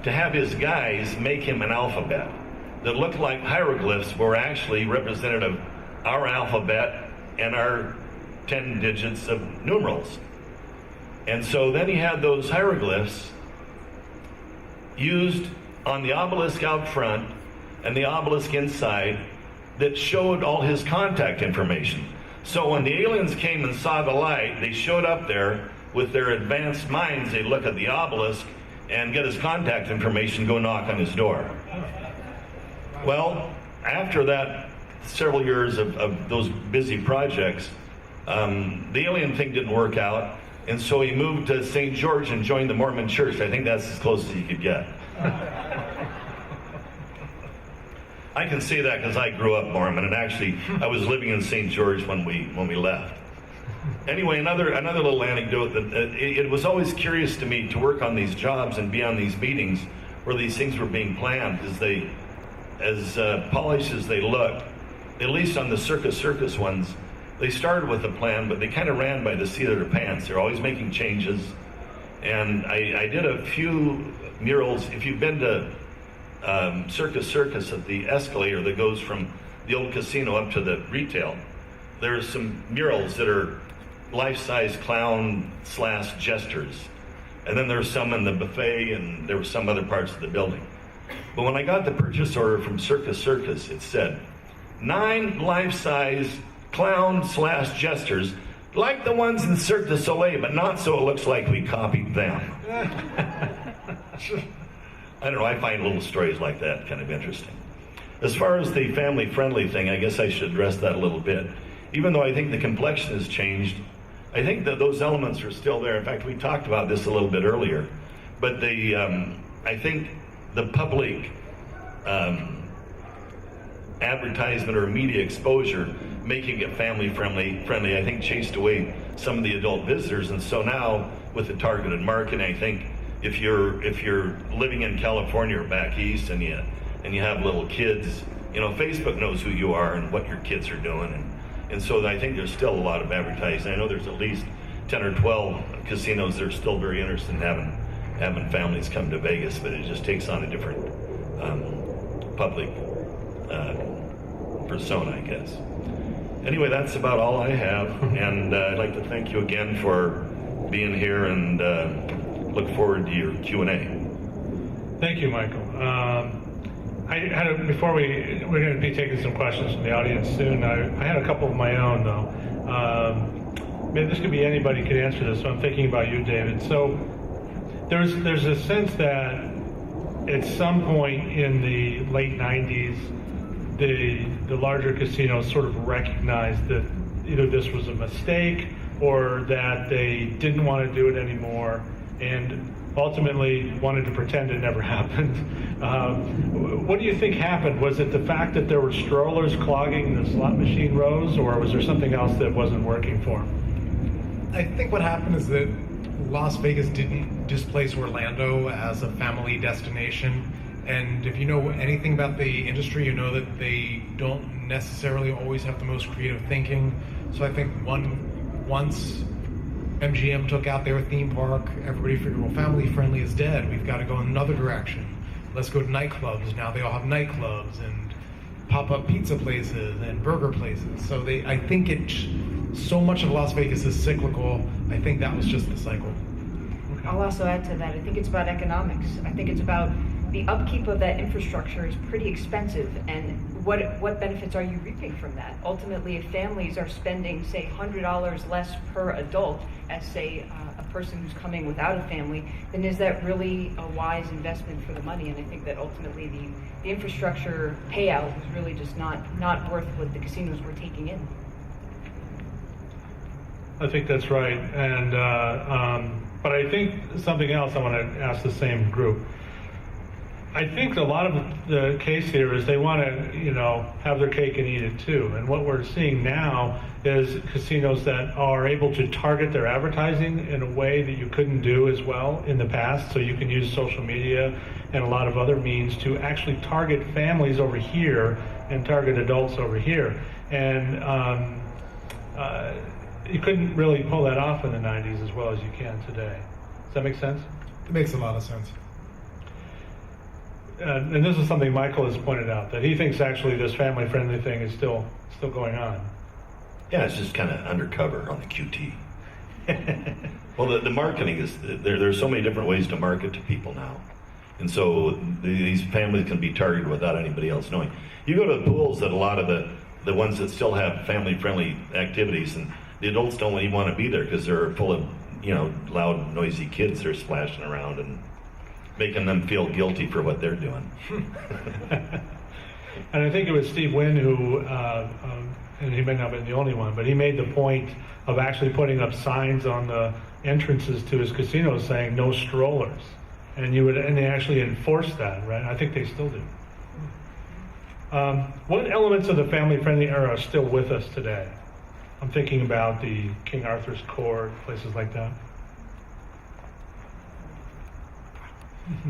Speaker 9: to have his guys make him an alphabet that looked like hieroglyphs, were actually representative of our alphabet and our 10 digits of numerals. And so then he had those hieroglyphs used on the obelisk out front and the obelisk inside that showed all his contact information. So when the aliens came and saw the light, they showed up there with their advanced minds. They'd look at the obelisk and get his contact information, go knock on his door. Well, after that, several years of those busy projects, the alien thing didn't work out, and so he moved to St. George and joined the Mormon Church. I think that's as close as he could get. I can say that because I grew up Mormon, and actually I was living in St. George when we left. Anyway, another little anecdote that it was always curious to me to work on these jobs and be on these meetings where these things were being planned, because as polished as they looked, at least on the Circus Circus ones, they started with a plan, but they kind of ran by the seat of their pants. They're always making changes. And I did a few murals. If you've been to Circus Circus at the escalator that goes from the old casino up to the retail, there's some murals that are life-size clown/jesters. And then there's some in the buffet, and there were some other parts of the building. But when I got the purchase order from Circus Circus, it said 9 life-size clown/jesters, like the ones in Cirque du Soleil, but not so it looks like we copied them. I don't know, I find little stories like that kind of interesting. As far as the family-friendly thing, I guess I should address that a little bit. Even though I think the complexion has changed, I think that those elements are still there. In fact, we talked about this a little bit earlier. But I think the public advertisement or media exposure, making it family-friendly, I think chased away some of the adult visitors. And so now, with the targeted marketing, I think if you're living in California or back east and you have little kids, Facebook knows who you are and what your kids are doing. And so I think there's still a lot of advertising. I know there's at least 10 or 12 casinos that are still very interested in having families come to Vegas, but it just takes on a different public persona, I guess. Anyway, that's about all I have, and I'd like to thank you again for being here, and look forward to your Q&A.
Speaker 2: Thank you, Michael. We're going to be taking some questions from the audience soon. I had a couple of my own, though. Maybe this could be anybody could answer this, so I'm thinking about you, David. So there's a sense that at some point in the late 90s, the larger casinos sort of recognized that either this was a mistake or that they didn't want to do it anymore. And ultimately wanted to pretend it never happened. What do you think happened? Was it the fact that there were strollers clogging the slot machine rows, or was there something else that wasn't working for them?
Speaker 3: I think what happened is that Las Vegas didn't displace Orlando as a family destination. And if you know anything about the industry, you know that they don't necessarily always have the most creative thinking. So I think once MGM took out their theme park, everybody figured, well, family friendly is dead. We've got to go in another direction. Let's go to nightclubs. Now they all have nightclubs and pop-up pizza places and burger places. So I think so much of Las Vegas is cyclical. I think that was just the cycle.
Speaker 8: I'll also add to that, I think it's about economics. I think it's about the upkeep of that infrastructure is pretty expensive, and what benefits are you reaping from that? Ultimately, if families are spending, say, $100 less per adult as, say, a person who's coming without a family, then is that really a wise investment for the money? And I think that ultimately the infrastructure payout was really just not worth what the casinos were taking in.
Speaker 2: I think that's right, and but I think something else I want to ask the same group. I think a lot of the case here is they want to, have their cake and eat it too. And what we're seeing now is casinos that are able to target their advertising in a way that you couldn't do as well in the past. So you can use social media and a lot of other means to actually target families over here and target adults over here. And you couldn't really pull that off in the 90s as well as you can today. Does that make sense?
Speaker 3: It makes a lot of sense.
Speaker 2: And this is something Michael has pointed out, that he thinks actually this family-friendly thing is still going on.
Speaker 9: Yeah, it's just kind of undercover on the QT. Well, the marketing is, there's so many different ways to market to people now. And so these families can be targeted without anybody else knowing. You go to the pools that a lot of the ones that still have family-friendly activities, and the adults don't even want to be there because they're full of, loud, noisy kids that are splashing around and making them feel guilty for what they're doing.
Speaker 2: And I think it was Steve Wynn who, and he may not have been the only one, but he made the point of actually putting up signs on the entrances to his casinos saying no strollers. And they actually enforced that, right? I think they still do. What elements of the family-friendly era are still with us today? I'm thinking about the King Arthur's Court, places like that.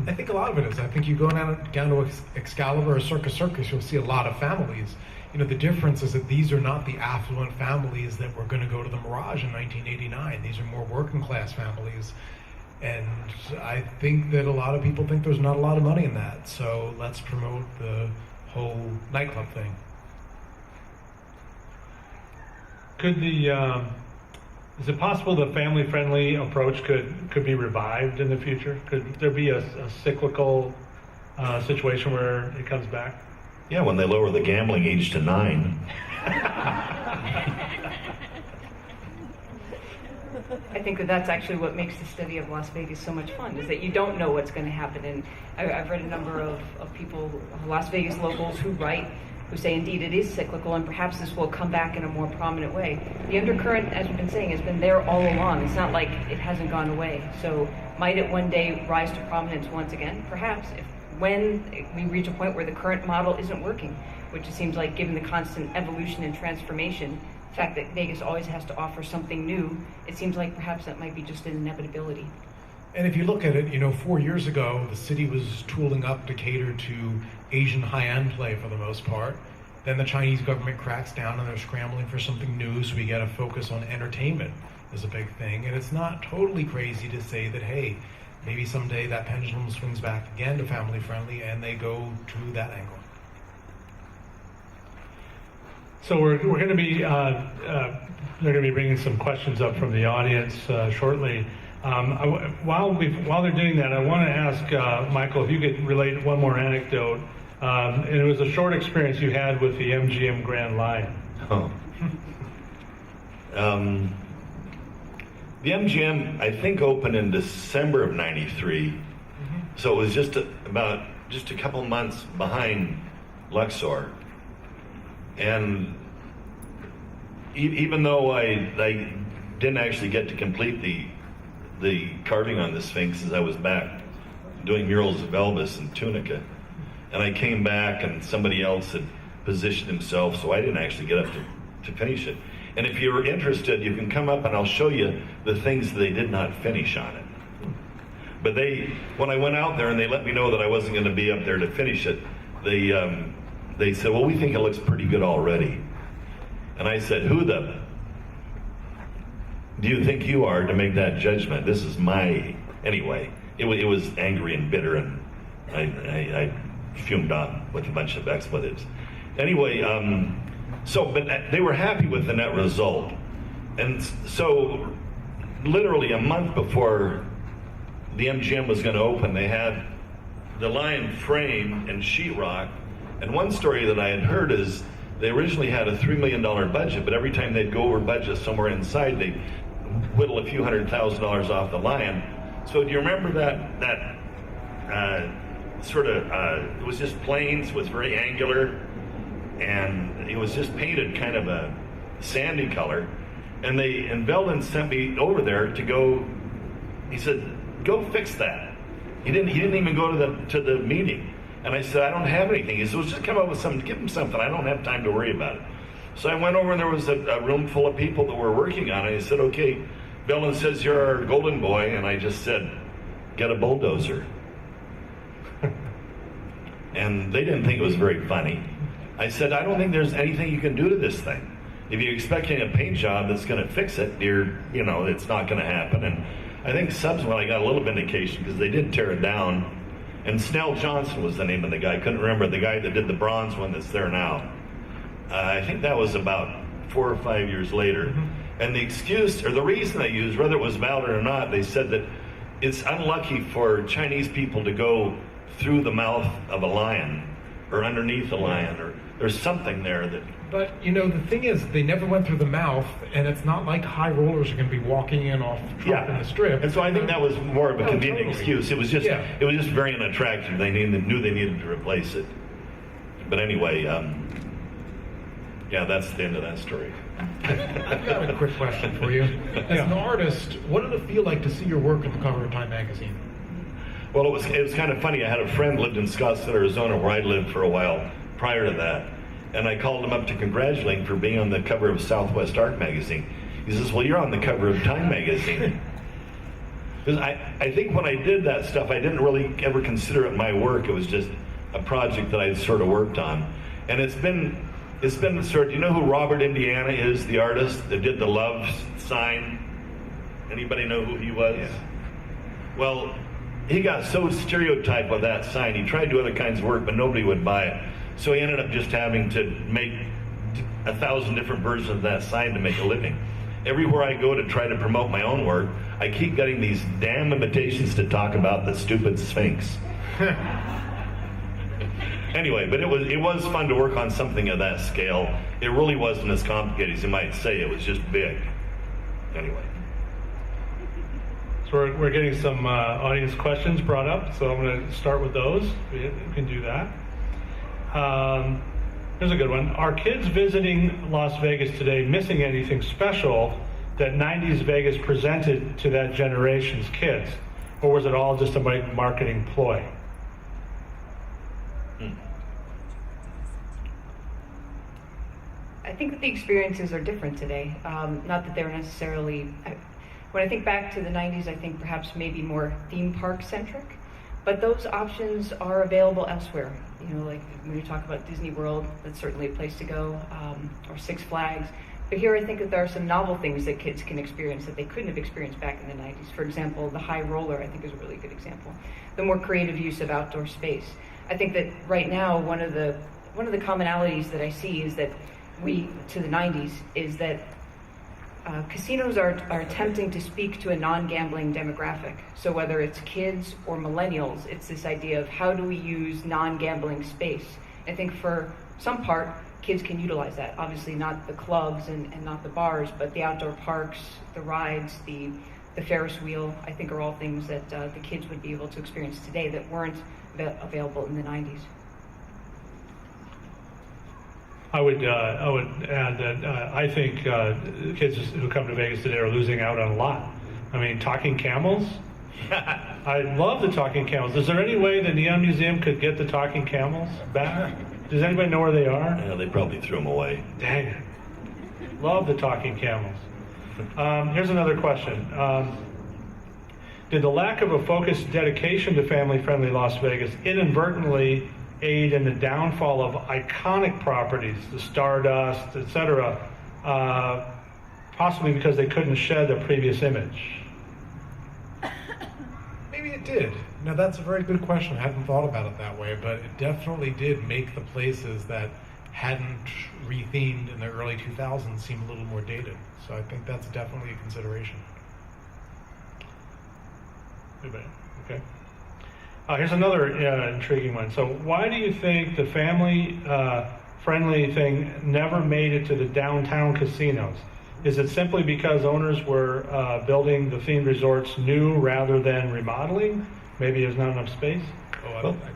Speaker 3: I think a lot of it is. I think you go down to Excalibur or Circus Circus, you'll see a lot of families. The difference is that these are not the affluent families that were going to go to the Mirage in 1989. These are more working class families. And I think that a lot of people think there's not a lot of money in that. So let's promote the whole nightclub thing.
Speaker 2: Is it possible the family-friendly approach could be revived in the future? Could there be a cyclical situation where it comes back?
Speaker 9: Yeah, when they lower the gambling age to 9.
Speaker 8: I think that's actually what makes the study of Las Vegas so much fun, is that you don't know what's going to happen. And I've read a number of people, Las Vegas locals, who say indeed it is cyclical, and perhaps this will come back in a more prominent way. The undercurrent, as we've been saying, has been there all along. It's not like it hasn't gone away. So might it one day rise to prominence once again? Perhaps, when we reach a point where the current model isn't working, which it seems like, given the constant evolution and transformation, the fact that Vegas always has to offer something new, it seems like perhaps that might be just an inevitability.
Speaker 3: And if you look at it, 4 years ago, the city was tooling up to cater to Asian high-end play for the most part. Then the Chinese government cracks down and they're scrambling for something new, so we got to focus on entertainment is a big thing. And it's not totally crazy to say that, hey, maybe someday that pendulum swings back again to family-friendly and they go to that angle.
Speaker 2: So we're going to be they're going to be bringing some questions up from the audience shortly. While they're doing that, I want to ask Michael if you could relate one more anecdote. And it was a short experience you had with the Mgm Grand Lion.
Speaker 9: Oh. The MGM, I think, opened in December of '93, so it was just a couple months behind Luxor. And even though I didn't actually get to complete the carving on the Sphinx as I was back doing murals of Elvis and Tunica. And I came back and somebody else had positioned himself, so I didn't actually get up to finish it. And if you're interested, you can come up and I'll show you the things they did not finish on it. But when I went out there and they let me know that I wasn't going to be up there to finish it, they said, well, we think it looks pretty good already. And I said, who do you think you are to make that judgment? This is anyway, it was angry and bitter, and I fumed on with a bunch of expletives. Anyway, but they were happy with the net result. And so literally a month before the MGM was going to open, they had the lion framed and sheetrock. And one story that I had heard is they originally had a $3 million budget, but every time they'd go over budget somewhere inside, they'd whittle a few $100,000 off the lion. So do you remember that it was just plains, was very angular, and it was just painted kind of a sandy color. And Veldon sent me over there to go. He said, "Go fix that." He didn't even go to the meeting. And I said, "I don't have anything." He said, "Well, just come up with something. Give him something. I don't have time to worry about it." So I went over and there was a room full of people that were working on it. He said, "Okay, Veldon says you're our golden boy," and I just said, "Get a bulldozer." And they didn't think it was very funny. I said, "I don't think there's anything you can do to this thing. If you're expecting a paint job that's going to fix it, it's not going to happen." And I think subsequently I got a little vindication because they did tear it down. And Snell Johnson was the name of the guy. I couldn't remember the guy that did the bronze one that's there now. I think that was about 4 or 5 years later. Mm-hmm. And the excuse, or the reason they used, whether it was valid or not, they said that it's unlucky for Chinese people to go through the mouth of a lion or underneath a lion, or there's something there that...
Speaker 3: But, the thing is, they never went through the mouth, and it's not like high rollers are going to be whaking in off in the strip.
Speaker 9: And so I think that was more of a convenient
Speaker 3: totally.
Speaker 9: excuse. It was just very unattractive. They knew they needed to replace it. But anyway, that's the end of that story.
Speaker 3: I've got a quick question for you. As an artist, what did it feel like to see your work on the cover of Time magazine?
Speaker 9: Well, it was kind of funny. I had a friend who lived in Scottsdale, Arizona, where I lived for a while prior to that. And I called him up to congratulate him for being on the cover of Southwest Art magazine. He says, "Well, you're on the cover of Time magazine." Because I think when I did that stuff, I didn't really ever consider it my work. It was just a project that I'd sort of worked on. And it's been sort of, you know who Robert Indiana is, the artist that did the love sign? Anybody know who he was? Yeah. Well, he got so stereotyped with that sign. He tried to do other kinds of work, but nobody would buy it. So he ended up just having to make 1,000 different versions of that sign to make a living. Everywhere I go to try to promote my own work, I keep getting these damn invitations to talk about the stupid Sphinx. Anyway, but it was fun to work on something of that scale. It really wasn't as complicated as you might say. It was just big. Anyway.
Speaker 2: So we're getting some audience questions brought up, so I'm going to start with those. We can do that. Here's a good one. Are kids visiting Las Vegas today missing anything special that 90s Vegas presented to that generation's kids? Or was it all just a marketing ploy?
Speaker 8: I think that the experiences are different today. Not that they're necessarily... When I think back to the 90s, I think perhaps maybe more theme park centric. But those options are available elsewhere. Like when you talk about Disney World, that's certainly a place to go, or Six Flags. But here I think that there are some novel things that kids can experience that they couldn't have experienced back in the 90s. For example, the high roller, I think, is a really good example. The more creative use of outdoor space. I think that right now, one of the commonalities that I see is that to the 90s, is that casinos are attempting to speak to a non-gambling demographic. So whether it's kids or millennials, it's this idea of how do we use non-gambling space. I think for some part, kids can utilize that. Obviously not the clubs and not the bars, but the outdoor parks, the rides, the Ferris wheel, I think are all things that the kids would be able to experience today that weren't available in the 90s.
Speaker 2: I would add that I think kids who come to Vegas today are losing out on a lot I mean, talking camels? I love the talking camels. Is there any way the Neon Museum could get the talking camels back? Does anybody know where they are?
Speaker 9: Yeah, they probably threw them away.
Speaker 2: Dang it. Love the talking camels. Here's another question. Did the lack of a focused dedication to family-friendly Las Vegas inadvertently aid in the downfall of iconic properties, the Stardust, etc., possibly because they couldn't shed a previous image?
Speaker 3: Maybe it did. Now, that's a very good question. I hadn't thought about it that way, but it definitely did make the places that hadn't rethemed in the early 2000s seem a little more dated. So I think that's definitely a consideration.
Speaker 2: Okay. Here's another intriguing one. So why do you think the family-friendly thing never made it to the downtown casinos? Is it simply because owners were building the themed resorts new rather than remodeling? Maybe there's not enough space?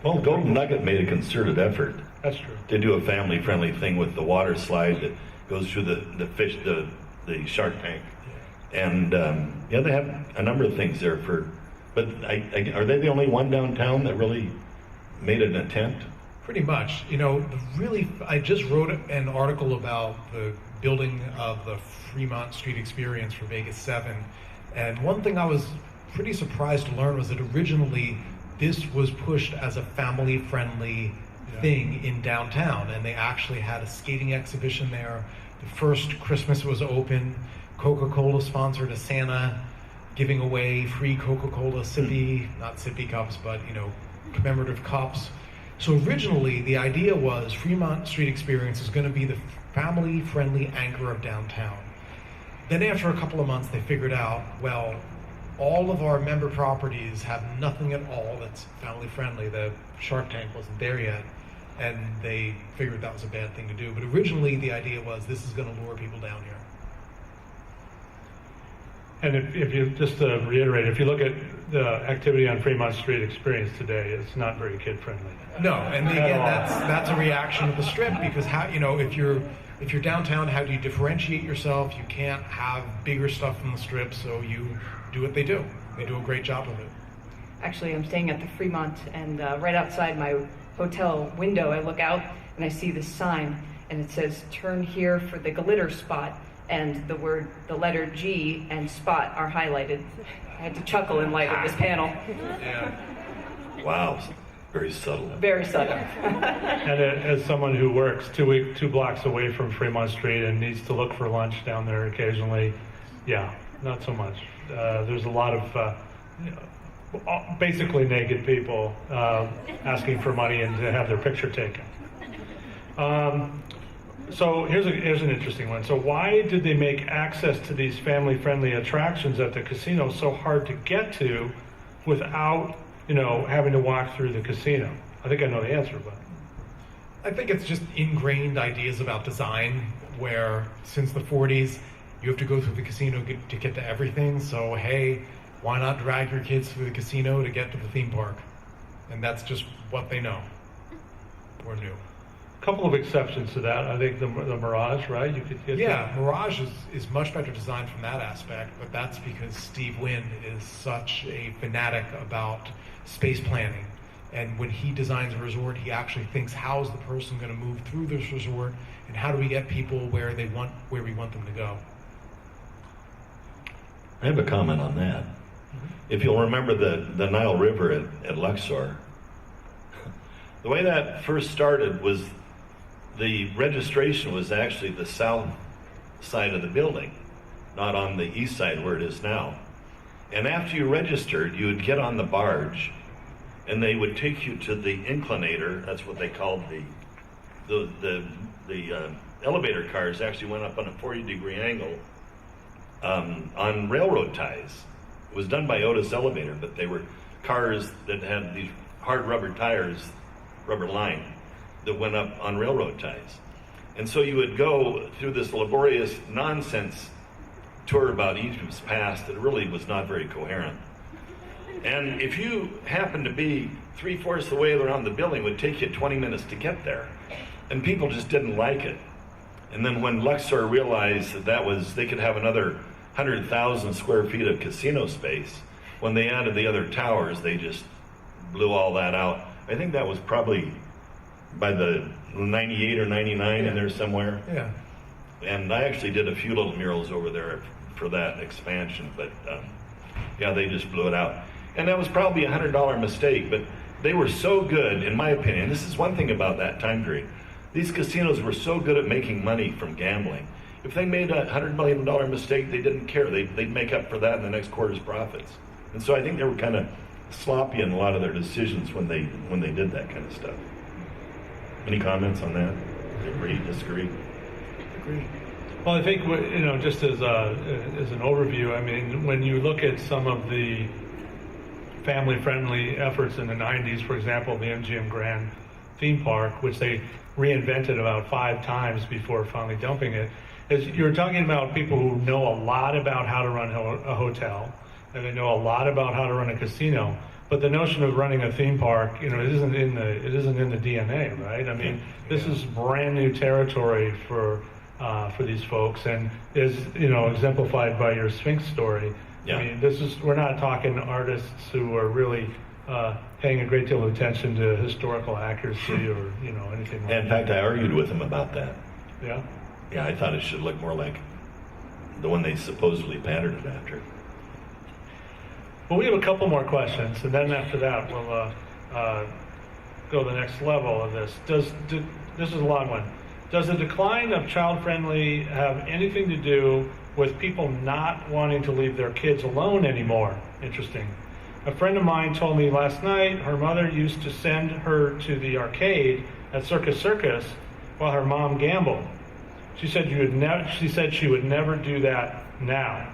Speaker 9: Well, Golden Nugget made a concerted effort.
Speaker 2: That's true.
Speaker 9: To do a family-friendly thing with the water slide that goes through the fish, the shark tank. And yeah, they have a number of things there for, but are they the only one downtown that really made an attempt?
Speaker 3: Pretty much. You know, I just wrote an article about the building of the Fremont Street experience for Vegas 7. And one thing I was pretty surprised to learn was that originally this was pushed as a family-friendly thing in downtown. And they actually had a skating exhibition there. The first Christmas was open. Coca-Cola sponsored a Santa giving away free Coca-Cola sippy, not sippy cups, but, you know, commemorative cups. So originally, the idea was Fremont Street Experience is going to be the family-friendly anchor of downtown. Then after a couple of months, they figured out, well, all of our member properties have nothing at all that's family-friendly. The Shark Tank wasn't there yet, and they figured that was a bad thing to do. But originally, the idea was this is going to lure people down here.
Speaker 2: And if you, just to reiterate, if you look at the activity on Fremont Street Experience today, it's not very kid-friendly.
Speaker 3: No, and again, that's a reaction of the Strip, because how, you know, if you're downtown, how do you differentiate yourself? You can't have bigger stuff in the Strip, so you do what they do. They do a great job of it.
Speaker 8: Actually, I'm staying at the Fremont, and right outside my hotel window, I look out and I see this sign, and it says, "Turn here for the glitter spot." And the letter G and spot are highlighted. I had to chuckle in light of this panel.
Speaker 3: Yeah.
Speaker 9: Wow, very subtle.
Speaker 8: Very subtle.
Speaker 2: And as someone who works two blocks away from Fremont Street and needs to look for lunch down there occasionally, yeah, not so much. There's a lot of basically naked people asking for money and to have their picture taken. So here's an interesting one. So why did they make access to these family-friendly attractions at the casino so hard to get to without, having to walk through the casino? I think I know the answer, but
Speaker 3: I think it's just ingrained ideas about design where since the 40s, you have to go through the casino to get to everything. So, hey, why not drag your kids through the casino to get to the theme park? And that's just what they know or knew.
Speaker 2: Couple of exceptions to that. I think the Mirage, right? You could get
Speaker 3: Mirage is much better designed from that aspect, but that's because Steve Wynn is such a fanatic about space planning. And when he designs a resort, he actually thinks, how's the person going to move through this resort, and how do we get people where we want them to go?
Speaker 9: I have a comment on that. If you'll remember the Nile River at Luxor, the way that first started was the registration was actually the south side of the building, not on the east side where it is now. And after you registered, you would get on the barge, and they would take you to the inclinator. That's what they called the elevator cars. Actually went up on a 40-degree angle on railroad ties. It was done by Otis Elevator, but they were cars that had these hard rubber tires, rubber line, that went up on railroad ties. And so you would go through this laborious nonsense tour about Egypt's past that really was not very coherent. And if you happened to be 3/4 of the way around the building, it would take you 20 minutes to get there. And people just didn't like it. And then when Luxor realized that they could have another 100,000 square feet of casino space. When they added the other towers, they just blew all that out. I think that was probably by the 98 or 99 in there somewhere.
Speaker 3: Yeah.
Speaker 9: And I actually did a few little murals over there for that expansion, but yeah, they just blew it out. And that was probably a $100 mistake, but they were so good, in my opinion. This is one thing about that time period. These casinos were so good at making money from gambling. If they made a $100 million mistake, they didn't care. They'd make up for that in the next quarter's profits. And so I think they were kind of sloppy in a lot of their decisions when they did that kind of stuff. Any comments on that? Agree, disagree?
Speaker 3: Agree.
Speaker 2: Well, I think, just as an overview, I mean, when you look at some of the family-friendly efforts in the 90s, for example, the Mgm Grand theme park, which they reinvented about 5 times before finally dumping it, is you're talking about people who know a lot about how to run a hotel, and they know a lot about how to run a casino. But the notion of running a theme park, it isn't in the DNA, right? I mean, this is brand new territory for these folks, and is exemplified by your Sphinx story.
Speaker 9: Yeah.
Speaker 2: I mean, we're not talking artists who are really paying a great deal of attention to historical accuracy or anything like that.
Speaker 9: In fact, I argued with them about that.
Speaker 2: Yeah.
Speaker 9: Yeah, I thought it should look more like the one they supposedly patterned it after.
Speaker 2: Well, we have a couple more questions, and then after that, we'll go to the next level of this. This is a long one. Does the decline of child-friendly have anything to do with people not wanting to leave their kids alone anymore? Interesting. A friend of mine told me last night her mother used to send her to the arcade at Circus Circus while her mom gambled. She said she would never do that now.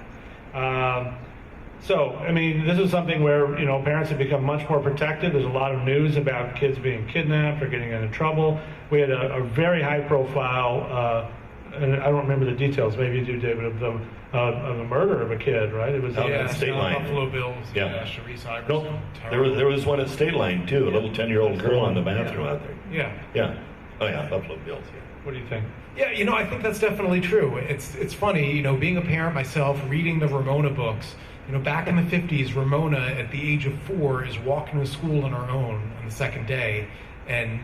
Speaker 2: So, I mean, this is something where, parents have become much more protective. There's a lot of news about kids being kidnapped or getting into trouble. We had a very high profile, and I don't remember the details, maybe you do, David, of the murder of a kid, right? It was
Speaker 9: at State Line.
Speaker 3: Buffalo Bills.
Speaker 9: Yeah.
Speaker 3: Sharice Iverson.
Speaker 9: Nope. There was one at State Line, too, a little 10-year-old girl in the bathroom out there.
Speaker 3: Yeah.
Speaker 9: Yeah. Oh, yeah, Buffalo Bills, yeah.
Speaker 2: What do you think?
Speaker 3: Yeah, I think that's definitely true. It's funny, being a parent myself, reading the Ramona books. Back in the 50s, Ramona, at the age of 4, is walking to school on her own on the second day. And,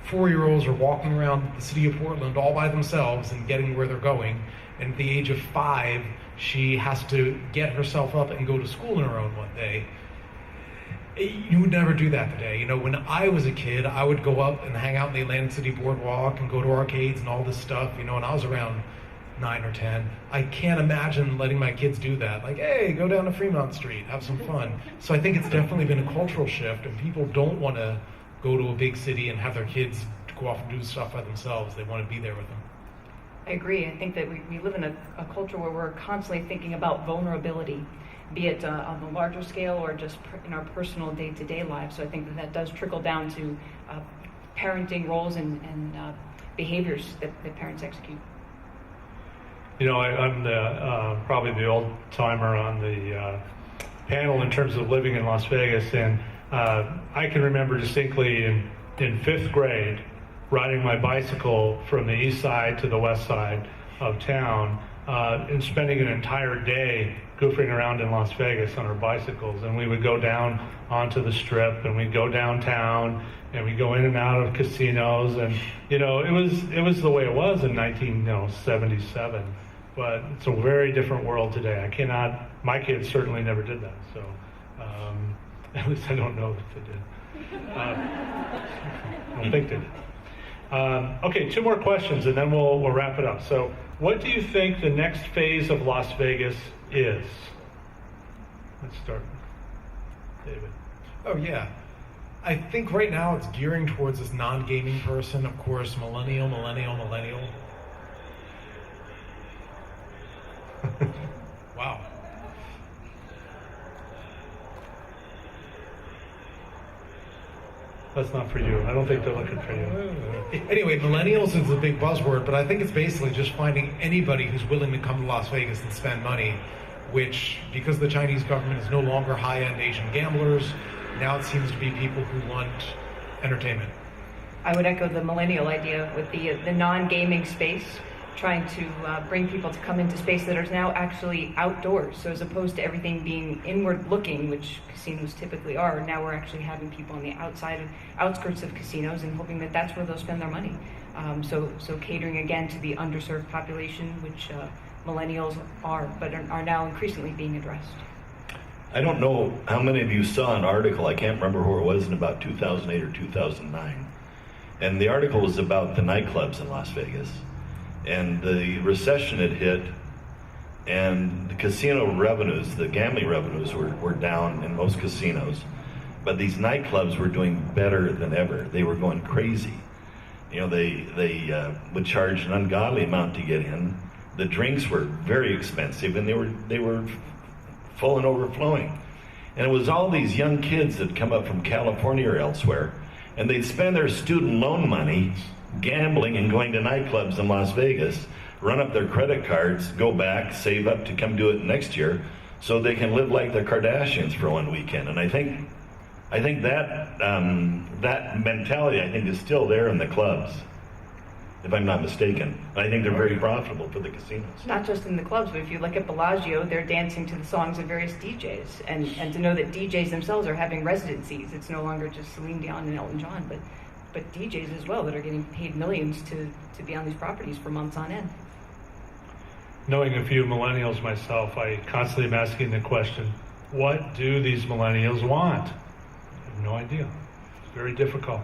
Speaker 3: 4-year-olds are walking around the city of Portland all by themselves and getting where they're going. And at the age of 5, she has to get herself up and go to school on her own one day. You would never do that today. When I was a kid, I would go up and hang out in the Atlantic City Boardwalk and go to arcades and all this stuff, when I was around 9 or 10. I can't imagine letting my kids do that. Like, hey, go down to Fremont Street, have some fun. So I think it's definitely been a cultural shift, and people don't want to go to a big city and have their kids go off and do stuff by themselves. They want to be there with them.
Speaker 8: I agree. I think that we live in a culture where we're constantly thinking about vulnerability, be it on the larger scale or just in our personal day-to-day lives. So I think that does trickle down to parenting roles and behaviors that parents execute.
Speaker 2: I'm probably the old timer on the panel in terms of living in Las Vegas, and I can remember distinctly in 5th grade riding my bicycle from the east side to the west side of town and spending an entire day goofing around in Las Vegas on our bicycles. And we would go down onto the Strip, and we'd go downtown, and we'd go in and out of casinos, and it was the way it was in 1977. But it's a very different world today. My kids certainly never did that. So at least I don't know if they did. I don't think they did. Okay, 2 more questions, and then we'll wrap it up. So what do you think the next phase of Las Vegas is? Let's start, David.
Speaker 3: Oh, yeah. I think right now it's gearing towards this non-gaming person, of course, millennial. Wow.
Speaker 2: That's not for you. I don't think they're looking for you.
Speaker 3: Anyway, millennials is a big buzzword, but I think it's basically just finding anybody who's willing to come to Las Vegas and spend money, which, because the Chinese government is no longer high-end Asian gamblers, now it seems to be people who want entertainment.
Speaker 8: I would echo the millennial idea with the non-gaming space. trying to bring people to come into space that are now actually outdoors. So as opposed to everything being inward looking, which casinos typically are, now we're actually having people on the outskirts of casinos and hoping that that's where they'll spend their money. So catering again to the underserved population, which millennials but are now increasingly being addressed.
Speaker 9: I don't know how many of you saw an article, I can't remember who it was, in about 2008 or 2009. And the article was about the nightclubs in Las Vegas. And the recession had hit, and the casino revenues, the gambling revenues were down in most casinos. But these nightclubs were doing better than ever. They were going crazy. You know, they would charge an ungodly amount to get in. The drinks were very expensive, and they were full and overflowing. And it was all these young kids that come up from California or elsewhere, and they'd spend their student loan money gambling and going to nightclubs in Las Vegas, run up their credit cards, go back, save up to come do it next year, so they can live like the Kardashians for one weekend. And I think that that mentality, I think, is still there in the clubs, if I'm not mistaken. And I think they're very profitable for the casinos.
Speaker 8: Not just in the clubs, but if you look at Bellagio, they're dancing to the songs of various DJs. And to know that DJs themselves are having residencies. It's no longer just Celine Dion and Elton John, but DJs as well that are getting paid millions to be on these properties for months on end.
Speaker 2: Knowing a few millennials myself, I constantly am asking the question, what do these millennials want? I have no idea. It's very difficult.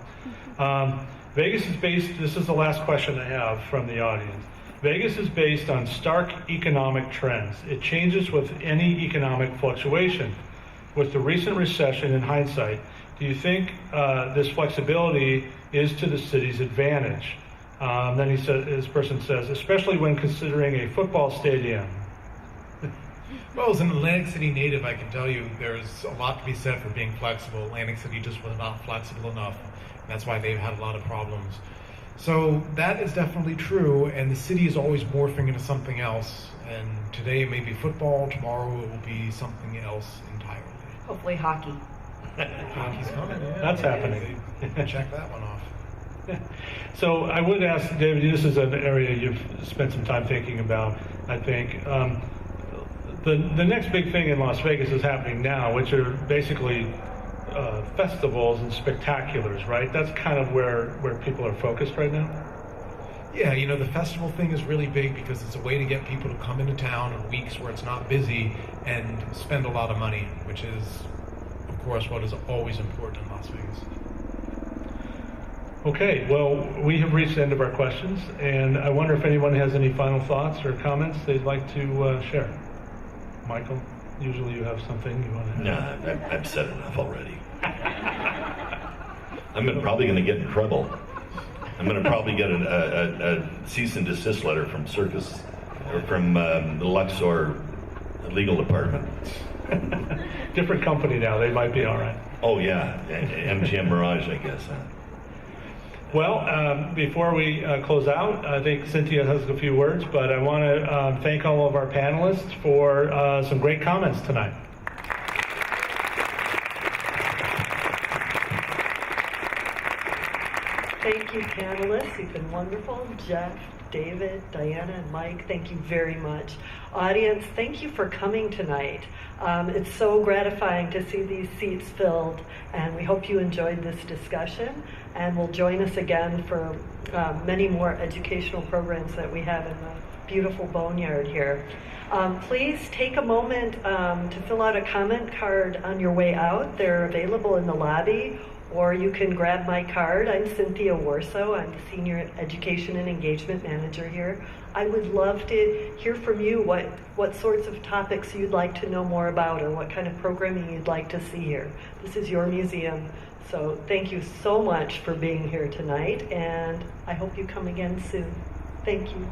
Speaker 2: Vegas is based, this is the last question I have from the audience. Vegas is based on stark economic trends. It changes with any economic fluctuation. With the recent recession, in hindsight, do you think this flexibility is to the city's advantage? Then he said, this person says, especially when considering a football stadium.
Speaker 3: Well, as an Atlantic City native, I can tell you there's a lot to be said for being flexible. Atlantic City just was not flexible enough. That's why they've had a lot of problems. So that is definitely true, and the city is always morphing into something else. And today it may be football, tomorrow it will be something else entirely.
Speaker 8: Hopefully hockey.
Speaker 3: Hockey's coming. Yeah,
Speaker 2: That's happening.
Speaker 3: Check that one off.
Speaker 2: So I would ask, David, this is an area you've spent some time thinking about, I think. The next big thing in Las Vegas is happening now, which are basically festivals and spectaculars, right? That's kind of where people are focused right now?
Speaker 3: Yeah, you know, the festival thing is really big because it's a way to get people to come into town on weeks where it's not busy and spend a lot of money, which is, of course, what is always important in Las Vegas.
Speaker 2: Okay, well, we have reached the end of our questions, and I wonder if anyone has any final thoughts or comments they'd like to share. Michael, usually you have something you want to add.
Speaker 9: No, I've said enough already. I'm probably going to get in trouble. I'm going to probably get a cease and desist letter from Circus or from the Luxor legal department.
Speaker 2: Different company now. They might be all right.
Speaker 9: Oh, yeah. Mgm Mirage, I guess.
Speaker 2: Well, before we close out, I think Cynthia has a few words, but I want to thank all of our panelists for some great comments tonight.
Speaker 10: Thank you, panelists. You've been wonderful. Jeff, David, Diana, and Mike, thank you very much. Audience, thank you for coming tonight. It's so gratifying to see these seats filled, and we hope you enjoyed this discussion, and will join us again for many more educational programs that we have in the beautiful boneyard here. Please take a moment to fill out a comment card on your way out. They're available in the lobby, or you can grab my card. I'm Cynthia Warso. I'm the Senior Education and Engagement Manager here. I would love to hear from you what sorts of topics you'd like to know more about, or what kind of programming you'd like to see here. This is your museum. So thank you so much for being here tonight, and I hope you come again soon. Thank you.